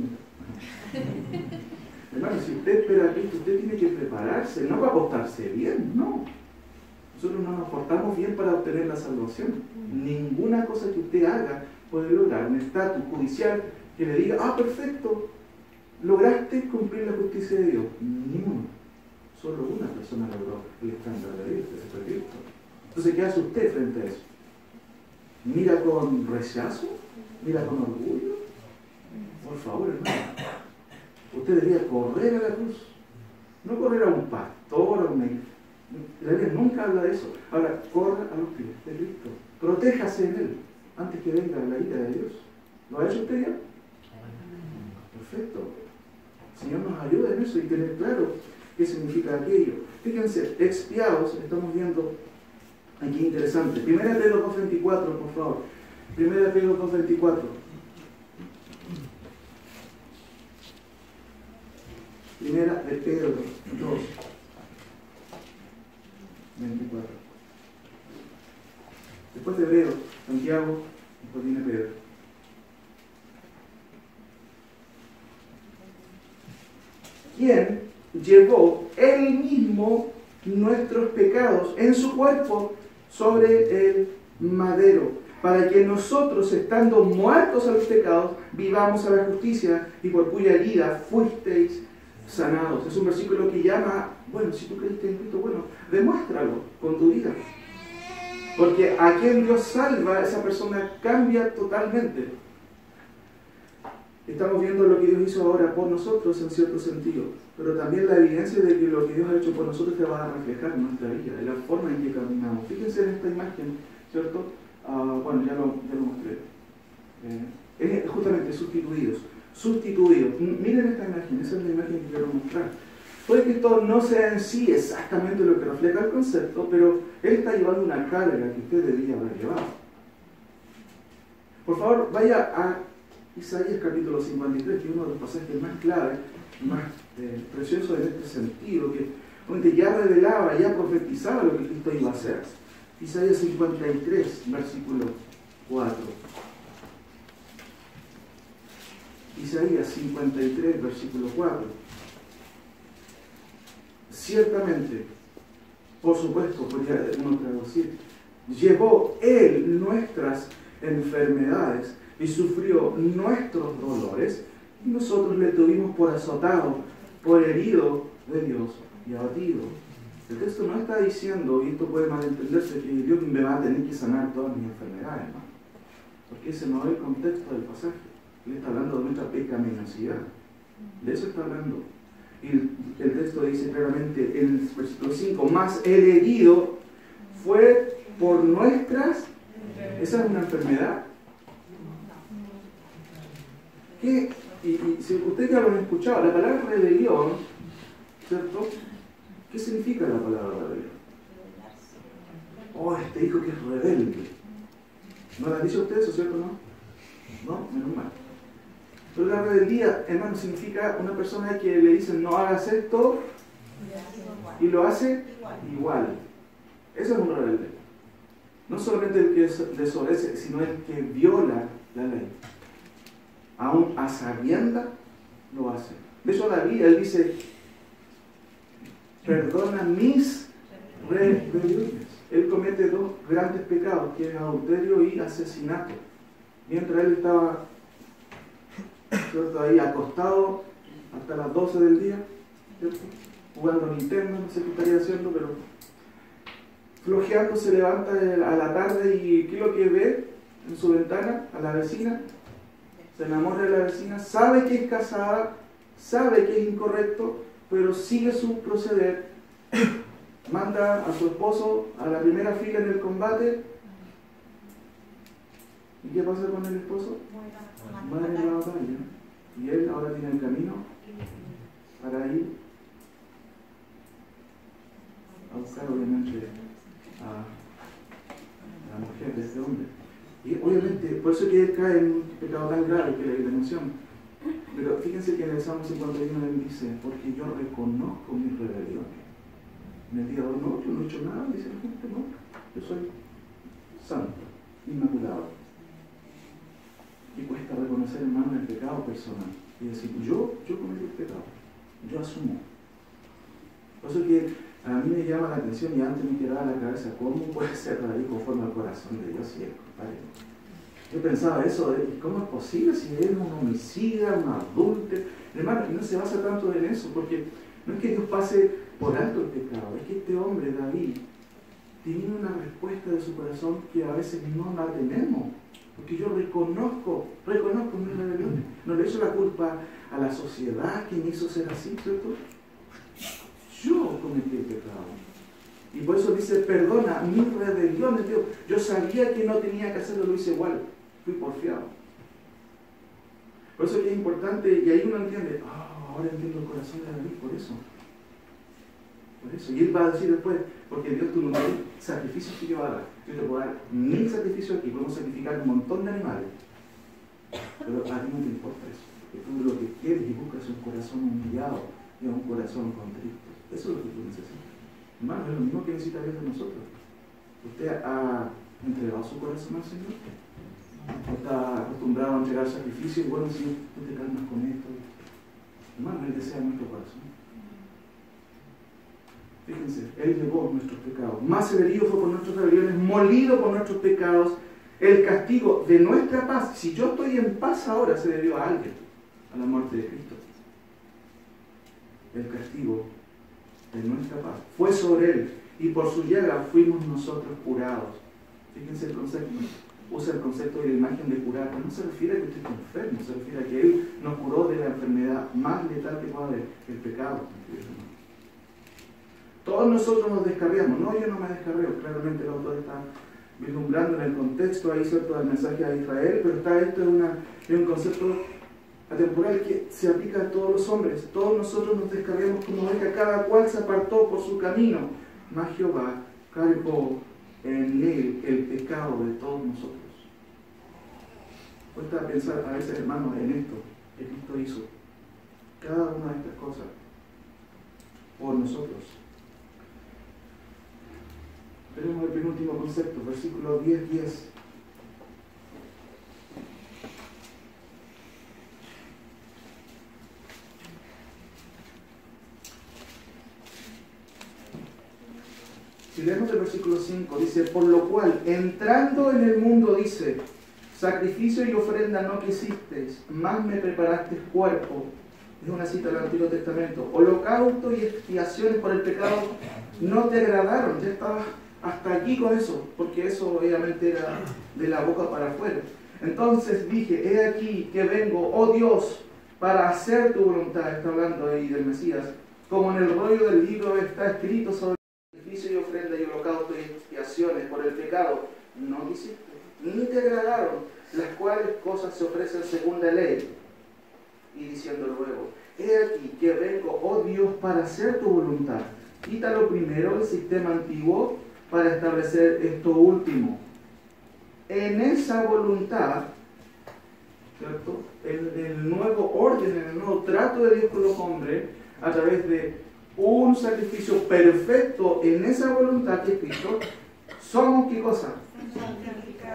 Hermano, si usted espera a Cristo, usted tiene que prepararse, no para portarse bien, no. Nosotros no nos portamos bien para obtener la salvación. Ninguna cosa que usted haga puede lograr un estatus judicial que le diga, perfecto, lograste cumplir la justicia de Dios. Ni uno. Solo una persona logró el estándar de Dios, que fue Cristo. Entonces, ¿qué hace usted frente a eso? ¿Mira con rechazo? ¿Mira con orgullo? Por favor, hermano. Usted debería correr a la cruz. No correr a un pastor, a un... La Biblia nunca habla de eso. Ahora, corra a los pies de Cristo. Protéjase en Él antes que venga la ira de Dios. ¿Lo ha hecho usted ya? Perfecto. El Señor nos ayuda en eso y tener claro qué significa aquello. Fíjense, expiados, estamos viendo aquí interesante. 1 Pedro 2.24, por favor. 1 Pedro 2.24. Primera de Pedro 2, 24. Después de Hebreo, Santiago, después viene Pedro. Quien llevó él mismo nuestros pecados en su cuerpo sobre el madero, para que nosotros, estando muertos a los pecados, vivamos a la justicia, y por cuya herida fuisteis sanados. Es un versículo que llama, bueno, si tú creíste en Cristo, bueno, demuéstralo con tu vida. Porque a quien Dios salva, esa persona cambia totalmente. Estamos viendo lo que Dios hizo ahora por nosotros en cierto sentido, pero también la evidencia de que lo que Dios ha hecho por nosotros se va a reflejar en nuestra vida, en la forma en que caminamos. Fíjense en esta imagen, ¿cierto? Bueno, ya lo mostré. Es justamente sustituidos. Miren esta imagen, esa es la imagen que quiero mostrar. Puede que esto no sea en sí exactamente lo que refleja el concepto, pero él está llevando una carga que usted debía haber llevado. Por favor, vaya a Isaías capítulo 53, que es uno de los pasajes más claves, más preciosos en este sentido, que donde ya revelaba, ya profetizaba lo que Cristo iba a hacer. Isaías 53, versículo 4. Isaías 53, versículo 4. Ciertamente, por supuesto, podría uno traducir, llevó Él nuestras enfermedades y sufrió nuestros dolores, y nosotros le tuvimos por azotado, por herido de Dios y abatido. El texto no está diciendo, y esto puede malentenderse, que Dios me va a tener que sanar todas mis enfermedades, ¿no? Porque ese no es el contexto del pasaje. Él está hablando de nuestra pecaminosidad. De eso está hablando. Y el texto dice claramente en el versículo 5, más el herido fue por nuestras... ¿Esa es una enfermedad? ¿Qué? Y si ustedes ya lo han escuchado, la palabra rebelión, ¿cierto? ¿Qué significa la palabra rebelión? Oh, este hijo que es rebelde. ¿No lo han dicho ustedes, cierto o no? No, menos mal. Pero la rebeldía, hermano, significa una persona que le dicen no hagas esto y lo hace igual. Eso es un rebelde. No solamente el que desobedece, sino el que viola la ley. Aún a sabienda lo hace. De hecho, David, él dice, perdona mis rebeliones. Él comete dos grandes pecados, que es adulterio y asesinato. Mientras él estaba, ¿cierto?, ahí acostado hasta las 12 del día, ¿cierto?, jugando Nintendo, no sé qué estaría haciendo, pero flojeando se levanta a la tarde y ¿qué es lo que ve en su ventana? A la vecina. Se enamora de la vecina, sabe que es casada, sabe que es incorrecto, pero sigue su proceder. Manda a su esposo a la primera fila en el combate. ¿Y qué pasa con el esposo? Muere en la batalla. Y él ahora tiene el camino para ir a buscar, obviamente, a la mujer de este hombre. Y obviamente, por eso que él cae en un pecado tan grave que la Biblia menciona. Pero fíjense que en el Salmo 51 él dice, porque yo reconozco mis rebeliones. En el día de hoy, no, yo no he hecho nada, dice la gente, no, yo soy santo, inmaculado. Y cuesta reconocer, hermano, el pecado personal. Y decir, yo cometí el pecado, yo asumo. Por eso que a mí me llama la atención y antes me quedaba la cabeza, ¿cómo puede ser la ley conforme al corazón de Dios? Y compadre, yo pensaba eso, ¿cómo es posible si él es un homicida, un adúltero? Hermano, y no se basa tanto en eso, porque no es que Dios pase por alto el pecado, es que este hombre, David, tiene una respuesta de su corazón que a veces no la tenemos, porque yo reconozco mis rebeliones. No le echo la culpa a la sociedad que me hizo ser así, ¿cierto? Yo cometí el pecado. Y por eso dice, perdona mis rebeliones, Dios. Yo sabía que no tenía que hacerlo, lo hice igual. Fui porfiado. Por eso que es importante, y ahí uno entiende, ahora entiendo el corazón de David, por eso. Por eso. Y él va a decir después, porque Dios tú no me das sacrificios que yo haga. Yo te puedo dar 1000 sacrificios aquí, podemos sacrificar un montón de animales. Pero a ti no te importa eso. Porque tú lo que quieres y buscas es un corazón humillado y un corazón contrito. Eso es lo que tú necesitas. Hermano, es lo mismo que necesita Dios de nosotros. ¿Usted ha entregado su corazón al Señor? ¿Está acostumbrado a entregar sacrificios? Bueno, Señor, tú te calmas con esto. Hermano, Él desea nuestro corazón. Fíjense, Él llevó nuestros pecados. Más el herido fue por nuestras rebeliones, molido por nuestros pecados. El castigo de nuestra paz. Si yo estoy en paz ahora, se debió a alguien, a la muerte de Cristo. El castigo de nuestra paz fue sobre Él, y por su llaga fuimos nosotros curados. Fíjense el concepto. Usa el concepto de la imagen de curar, pero no se refiere a que usted esté enfermo, se refiere a que Él enfermedad más letal que pueda haber, el pecado. Todos nosotros nos descarriamos. No, yo no me descarreo. Claramente el autor está vislumbrando en el contexto ahí, ¿cierto?, del mensaje a Israel, pero esto es un concepto atemporal que se aplica a todos los hombres. Todos nosotros nos descarriamos como ovejas, cada cual se apartó por su camino, mas Jehová cargó en él el pecado de todos nosotros. Cuesta pensar a veces, hermanos, en esto que Cristo hizo cada una de estas cosas por nosotros. Tenemos el penúltimo concepto, versículo 10:10. Si leemos el versículo 5, dice, por lo cual, entrando en el mundo, dice, sacrificio y ofrenda no quisisteis, más me preparaste cuerpo. Es una cita del Antiguo Testamento. Holocausto y expiaciones por el pecado no te agradaron. Ya estabas hasta aquí con eso, porque eso obviamente era de la boca para afuera. Entonces dije, he aquí que vengo, oh Dios, para hacer tu voluntad. Está hablando ahí del Mesías. Como en el rollo del libro está escrito sobre el sacrificio y ofrenda y holocausto y expiaciones por el pecado. No quisiste, ni te agradaron, las cuales cosas se ofrecen según la ley. Y diciendo luego, he aquí que vengo, oh Dios, para hacer tu voluntad. Quita lo primero, el sistema antiguo, para establecer esto último. En esa voluntad, ¿cierto?, en el nuevo orden, en el nuevo trato de Dios con los hombres, a través de un sacrificio perfecto, en esa voluntad que es Cristo, somos, ¿qué cosa?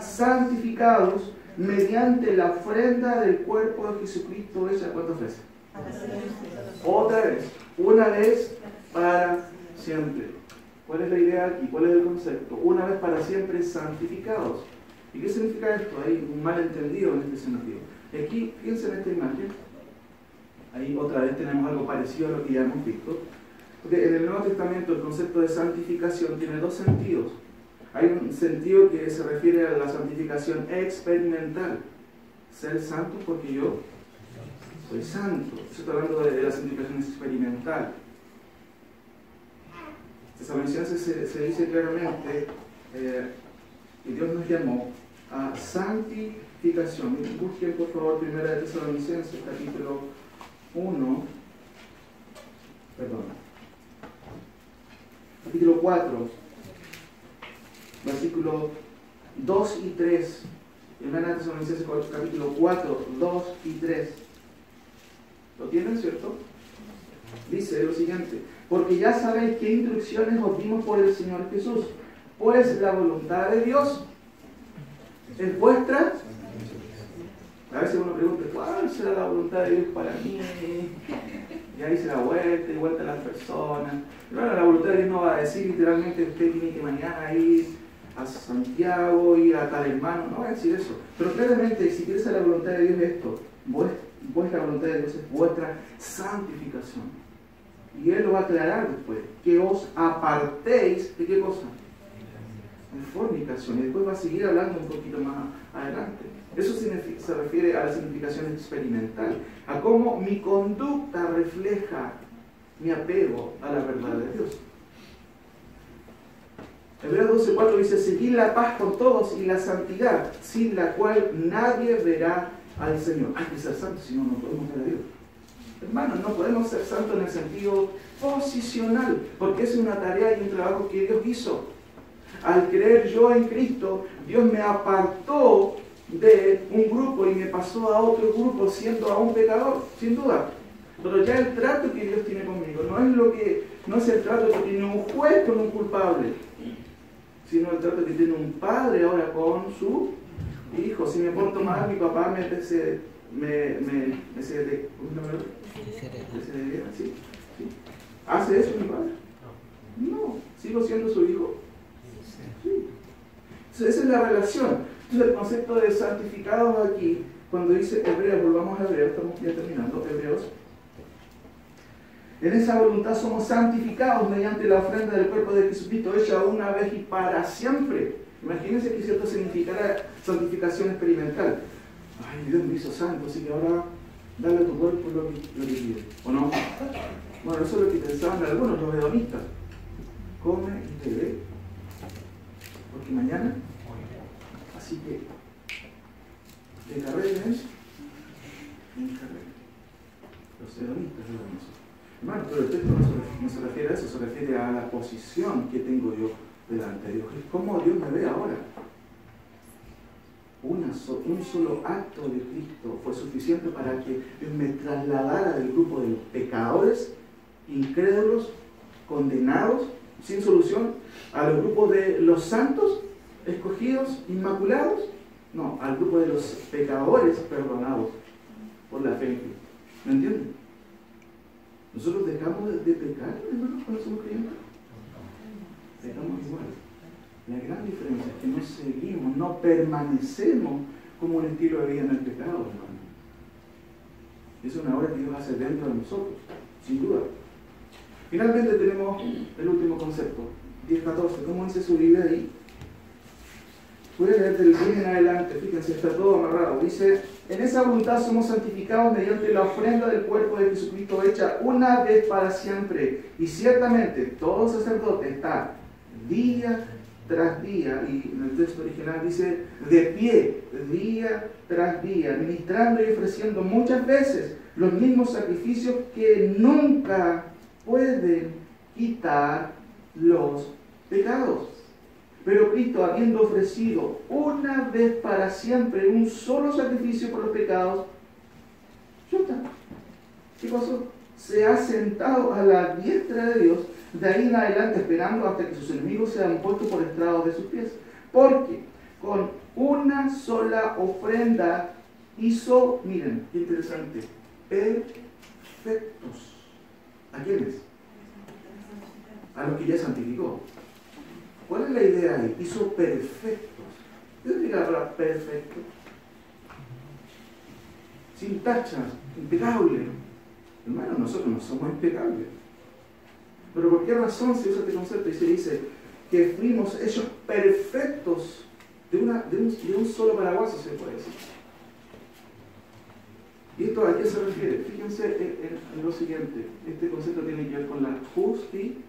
Santificados mediante la ofrenda del cuerpo de Jesucristo hecha, ¿cuántas veces? Otra vez, una vez para siempre. ¿Cuál es la idea aquí? ¿Cuál es el concepto? Una vez para siempre santificados. ¿Y qué significa esto? Hay un malentendido en este sentido. Aquí, fíjense en esta imagen. Ahí otra vez tenemos algo parecido a lo que ya hemos visto. Porque en el Nuevo Testamento el concepto de santificación tiene dos sentidos. Hay un sentido que se refiere a la santificación experimental. Ser santo porque yo soy santo. Estoy hablando de la santificación experimental. Esa mención se dice claramente que Dios nos llamó a santificación. Busquen por favor 1 Tesalonicenses capítulo 1, capítulo 4, versículos 2 y 3. 1 Tesalonicenses capítulo 4, 2 y 3. ¿Lo tienen, cierto? Dice lo siguiente, porque ya sabéis qué instrucciones os dimos por el Señor Jesús, pues la voluntad de Dios es vuestra. A veces uno pregunta, ¿cuál será la voluntad de Dios para mí? Y ahí se da vuelta y vuelta a las personas. Bueno, la voluntad de Dios no va a decir literalmente usted tiene que mañana ir a Santiago, ir a tal hermano, no va a decir eso. Pero claramente, si quieres la voluntad de Dios es esto, vuestra voluntad de Dios es vuestra santificación. Y Él lo va a aclarar después, que os apartéis de qué cosa, de fornicación. Y después va a seguir hablando un poquito más adelante. Eso se refiere a la significación experimental, a cómo mi conducta refleja mi apego a la verdad de Dios. Hebreos 12:4 dice, seguid la paz con todos y la santidad, sin la cual nadie verá al Señor. Hay que ser santos, si no, no podemos ver a Dios. Hermanos, no podemos ser santos en el sentido posicional, porque es una tarea y un trabajo que Dios hizo. Al creer yo en Cristo, Dios me apartó de un grupo y me pasó a otro grupo siendo aún pecador, sin duda. Pero ya el trato que Dios tiene conmigo no es el trato que tiene un juez con un culpable, sino el trato que tiene un padre ahora con su hijo. Si me porto mal, mi papá me ¿sí? ¿Hace eso mi padre? No. ¿Sigo siendo su hijo? Sí. Entonces, esa es la relación. Entonces el concepto de santificados aquí, cuando dice Hebreos, volvamos a Hebreos, estamos ya terminando, Hebreos. En esa voluntad somos santificados mediante la ofrenda del cuerpo de Jesucristo, hecha una vez y para siempre. Imagínense que cierto significara santificación experimental. Ay, Dios me hizo santo, así que ahora Dale a tu cuerpo lo que pide, ¿o no? Bueno, eso es lo que pensaban algunos, los hedonistas. Come y bebe, porque mañana, así que, de carrera en carrera. Los hedonistas, hermano, pero el texto no se refiere a eso, se refiere a la posición que tengo yo delante de Dios. Es como Dios me ve ahora. Un solo acto de Cristo fue suficiente para que Dios me trasladara del grupo de los pecadores, incrédulos, condenados, sin solución, al grupo de los santos, escogidos, inmaculados, no, al grupo de los pecadores perdonados por la fe en Cristo. ¿Me entienden? Nosotros dejamos de pecar, hermanos, cuando somos creyentes. Pecamos igual. La gran diferencia es que no seguimos, no permanecemos como un estilo de vida en el pecado, hermano. Es una obra que Dios hace dentro de nosotros, sin duda. Finalmente tenemos el último concepto, 10:14. ¿Cómo dice su Biblia ahí? Voy a leer del 10 en adelante, fíjense, está todo amarrado. Dice: en esa voluntad somos santificados mediante la ofrenda del cuerpo de Jesucristo hecha una vez para siempre. Y ciertamente todo sacerdote está día tras día, y en el texto original dice, de pie, día tras día, ministrando y ofreciendo muchas veces los mismos sacrificios que nunca pueden quitar los pecados. Pero Cristo, habiendo ofrecido una vez para siempre un solo sacrificio por los pecados, ya está. ¿Qué pasó? Se ha sentado a la diestra de Dios, de ahí en adelante esperando hasta que sus enemigos sean puestos por estrado de sus pies. Porque con una sola ofrenda hizo, miren, qué interesante, perfectos. ¿A quiénes? A los que ya santificó. ¿Cuál es la idea ahí? Hizo perfectos. ¿Qué significa la palabra perfecto? Sin tacha, impecable. Hermano, nosotros no somos impecables. Pero ¿por qué razón se usa este concepto y se dice que fuimos hechos perfectos de un solo paraguas, se puede decir? ¿Y esto a qué se refiere? Fíjense en lo siguiente. Este concepto tiene que ver con la justificación.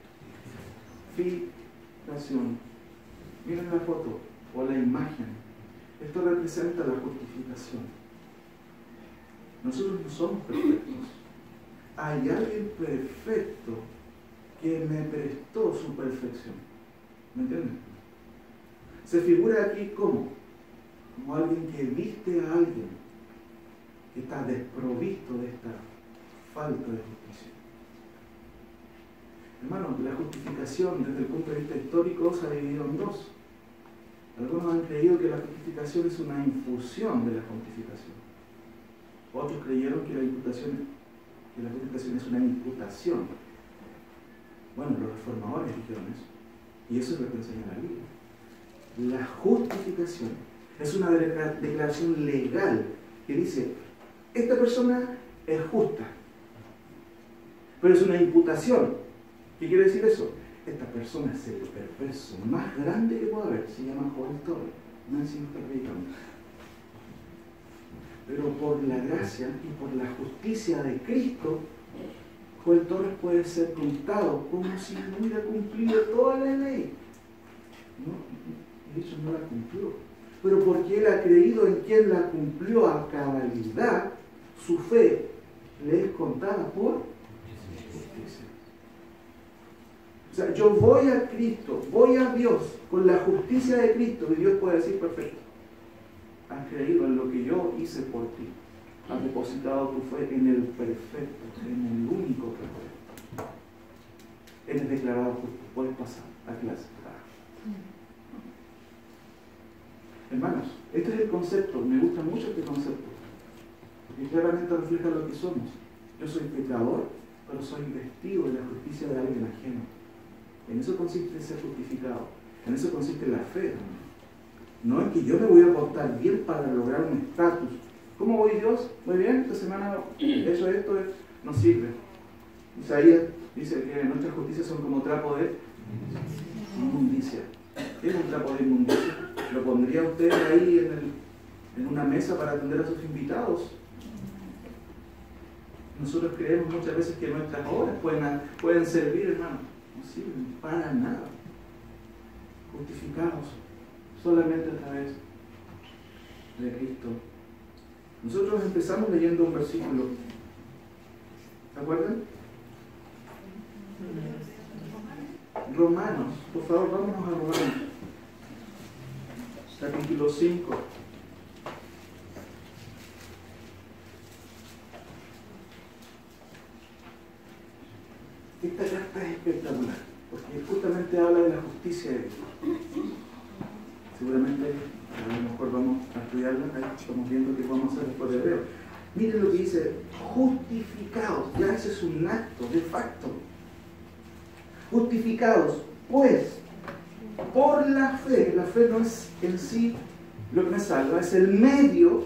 Miren la foto o la imagen. Esto representa la justificación. Nosotros no somos perfectos. Hay alguien perfecto que me prestó su perfección. ¿Me entienden? Se figura aquí como alguien que viste a alguien que está desprovisto de esta falta de justicia. Hermano, la justificación desde el punto de vista histórico se ha dividido en dos. Algunos han creído que la justificación es una infusión de la justificación. Otros creyeron que la justificación es una imputación. Bueno, los reformadores dijeron eso. Y eso es lo que enseña la Biblia. La justificación es una declaración legal que dice, esta persona es justa. Pero es una imputación. ¿Qué quiere decir eso? Esta persona es el perverso más grande que pueda haber. Se llama Joel Torres. No es si no está predicando. Pero por la gracia y por la justicia de Cristo, Joel Torres puede ser contado como si no hubiera cumplido toda la ley. No, de hecho no la cumplió. Pero porque él ha creído en quien la cumplió a cabalidad, su fe le es contada por justicia. O sea, yo voy a Cristo, voy a Dios con la justicia de Cristo y Dios puede decir perfecto. Has creído en lo que yo hice por ti. Has depositado tu fe en el perfecto, en el único perfecto. Eres declarado justo. Puedes pasar a clase. Hermanos, este es el concepto. Me gusta mucho este concepto. Porque claramente refleja lo que somos. Yo soy pecador, pero soy vestido de la justicia de alguien ajeno. En eso consiste ser justificado. En eso consiste la fe. No es que yo me voy a portar bien para lograr un estatus. ¿Cómo voy, Dios? Muy bien, esta semana esto no sirve. Isaías dice que nuestras justicias son como trapo de inmundicia. ¿Qué es un trapo de inmundicia? ¿Lo pondría usted ahí en una mesa para atender a sus invitados? Nosotros creemos muchas veces que nuestras obras pueden servir, hermano. No sirven para nada. Justificados solamente a través de Cristo. Nosotros empezamos leyendo un versículo. ¿Se acuerdan? Romanos. Por favor, vámonos a Romanos. Capítulo 5. Esta carta es espectacular, porque justamente habla de la justicia de Dios. Seguramente, a lo mejor vamos a estudiarla, ahí estamos viendo qué vamos a hacer después de Hebreo. Miren lo que dice, justificados, ya ese es un acto de facto. Justificados, pues, por la fe no es en sí lo que me salva, es el medio,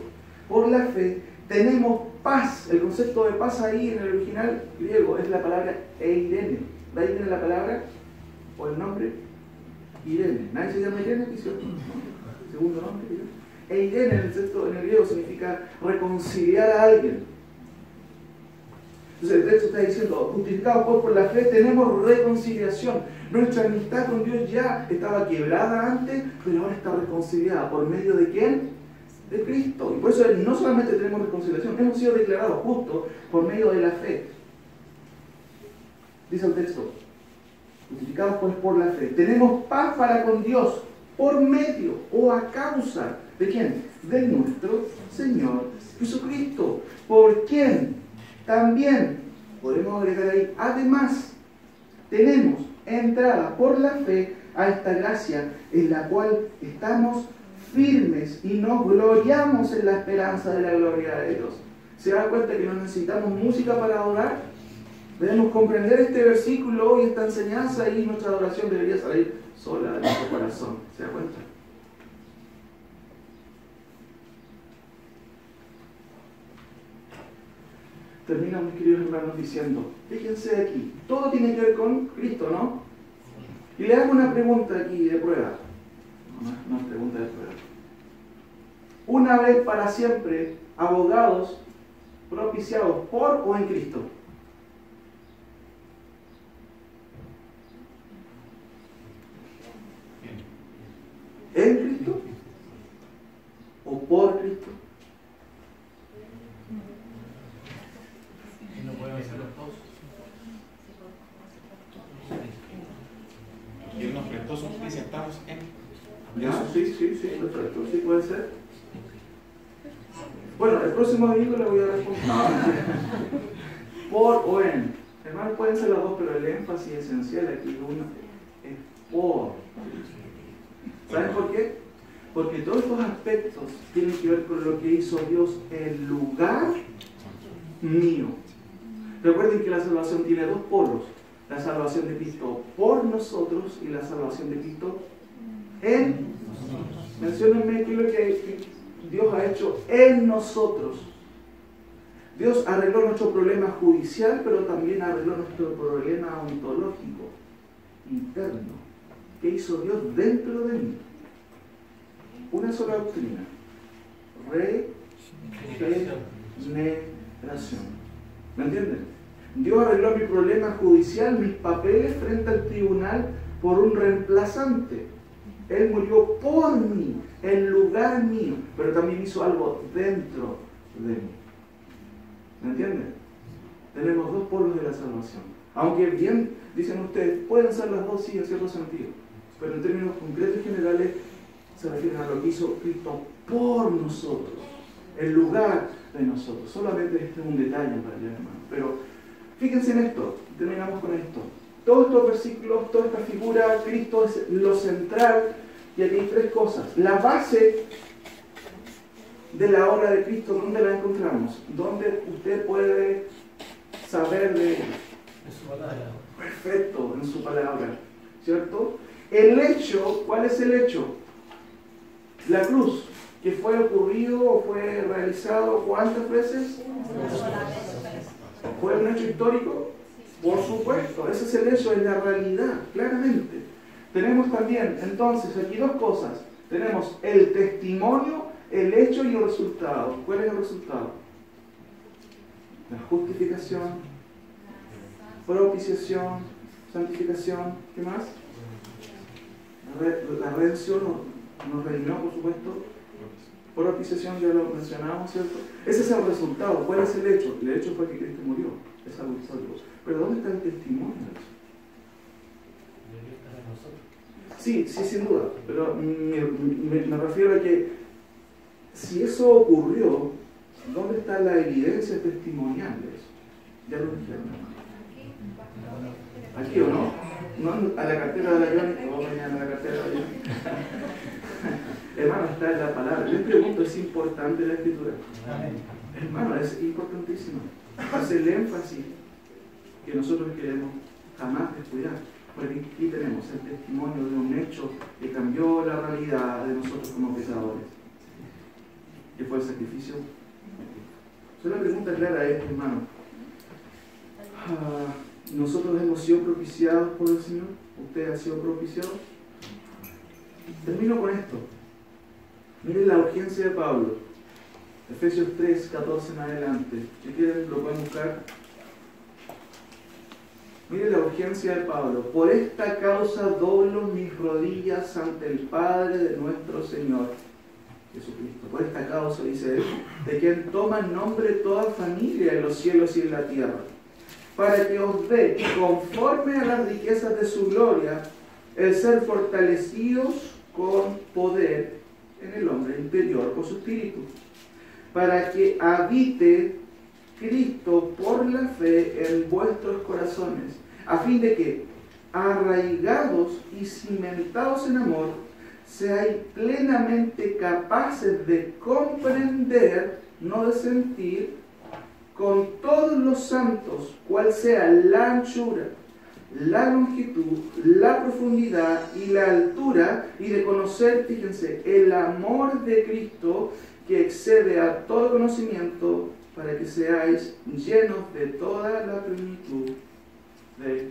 por la fe, tenemos paz. El concepto de paz ahí en el original griego es la palabra eirene. ¿De ahí viene la palabra o el nombre? Irene. ¿Nadie se llama Irene? ¿Qué segundo nombre? Eirene en el griego significa reconciliar a alguien. Entonces el texto está diciendo, justificados por la fe, tenemos reconciliación. Nuestra amistad con Dios ya estaba quebrada antes, pero ahora está reconciliada. ¿Por medio de quién? De Cristo. Y por eso no solamente tenemos reconciliación, hemos sido declarados justos por medio de la fe. Dice el texto, justificados pues por la fe, tenemos paz para con Dios por medio o a causa ¿de quién? De nuestro Señor Jesucristo, por quien también, podemos agregar ahí, además, tenemos entrada por la fe a esta gracia en la cual estamos firmes y nos gloriamos en la esperanza de la gloria de Dios. ¿Se da cuenta que no necesitamos música para adorar? Debemos comprender este versículo y esta enseñanza y nuestra adoración debería salir sola de nuestro corazón. ¿Se da cuenta? Termina, mis queridos hermanos, diciendo, fíjense aquí, todo tiene que ver con Cristo, ¿no? Y le hago una pregunta aquí de prueba. No es pregunta de prueba. Una vez para siempre, abogados propiciados por o en Cristo. ¿En Cristo? ¿O por Cristo? No pueden ser los dos. Y Él nos prestó su justicia, estamos en. ¿Ya? Sí, perfecto. Sí puede ser. Bueno, el próximo domingo le voy a responder. Por o en. Hermanos, pueden ser los dos, pero el énfasis esencial aquí es por. ¿Saben por qué? Porque todos estos aspectos tienen que ver con lo que hizo Dios en lugar mío. Recuerden que la salvación tiene dos polos. La salvación de Cristo por nosotros y la salvación de Cristo en nosotros. Menciónenme qué es lo que Dios ha hecho en nosotros. Dios arregló nuestro problema judicial, pero también arregló nuestro problema ontológico, interno. ¿Qué hizo Dios dentro de mí? Una sola doctrina. Regeneración. ¿Me entienden? Dios arregló mi problema judicial, mis papeles frente al tribunal por un reemplazante. Él murió por mí, en lugar mío, pero también hizo algo dentro de mí. ¿Me entienden? Tenemos dos polos de la salvación. Aunque bien, dicen ustedes, pueden ser las dos, sí, en cierto sentido. Pero en términos concretos y generales, se refieren a lo que hizo Cristo por nosotros, en lugar de nosotros. Solamente este es un detalle para allá, hermano. Pero fíjense en esto, terminamos con esto. Todos estos versículos, toda esta figura, Cristo es lo central, y aquí hay tres cosas. La base de la obra de Cristo, ¿dónde la encontramos? ¿Dónde usted puede saber de él? En su palabra. Perfecto, en su palabra, ¿cierto? El hecho, ¿cuál es el hecho? La cruz, que fue ocurrido o fue realizado ¿cuántas veces? ¿Fue un hecho histórico? Por supuesto, ese es el hecho, es la realidad, claramente. Tenemos también, entonces, aquí dos cosas. Tenemos el testimonio, el hecho y el resultado. ¿Cuál es el resultado? La justificación, propiciación, santificación, ¿qué más? La redención nos redimió, por supuesto. Propiciación, ya lo mencionábamos, ¿cierto? Ese es el resultado. ¿Cuál es el hecho? El hecho fue que Cristo murió. Es algo histórico. Pero ¿dónde está el testimonio de eso? Sí, sin duda. Pero me refiero a que si eso ocurrió, ¿dónde está la evidencia testimonial de eso? Ya lo dijeron. ¿Aquí o no? No a la cartera de la crónica, o mañana a la cartera de la crónica. Hermano, está en la palabra. Les pregunto, ¿es importante la escritura? Hermano, es importantísimo. Hace el énfasis que nosotros queremos jamás descuidar. Porque aquí tenemos el testimonio de un hecho que cambió la realidad de nosotros como pecadores. ¿Qué fue el sacrificio? Una pregunta clara es, hermano, ¿nosotros hemos sido propiciados por el Señor? ¿Usted ha sido propiciado? Termino con esto. Miren la urgencia de Pablo. Efesios 3, 14 en adelante. Si quieren lo pueden buscar. Miren la urgencia de Pablo. Por esta causa doblo mis rodillas ante el Padre de nuestro Señor Jesucristo. Por esta causa, dice él, de quien toma nombre toda familia en los cielos y en la tierra, para que os dé, conforme a las riquezas de su gloria, el ser fortalecidos con poder en el hombre interior por su espíritu, para que habite Cristo por la fe en vuestros corazones, a fin de que, arraigados y cimentados en amor, seáis plenamente capaces de comprender, no de sentir, con todos los santos, cuál sea la anchura, la longitud, la profundidad y la altura, y de conocer, fíjense, el amor de Cristo que excede a todo conocimiento, para que seáis llenos de toda la plenitud de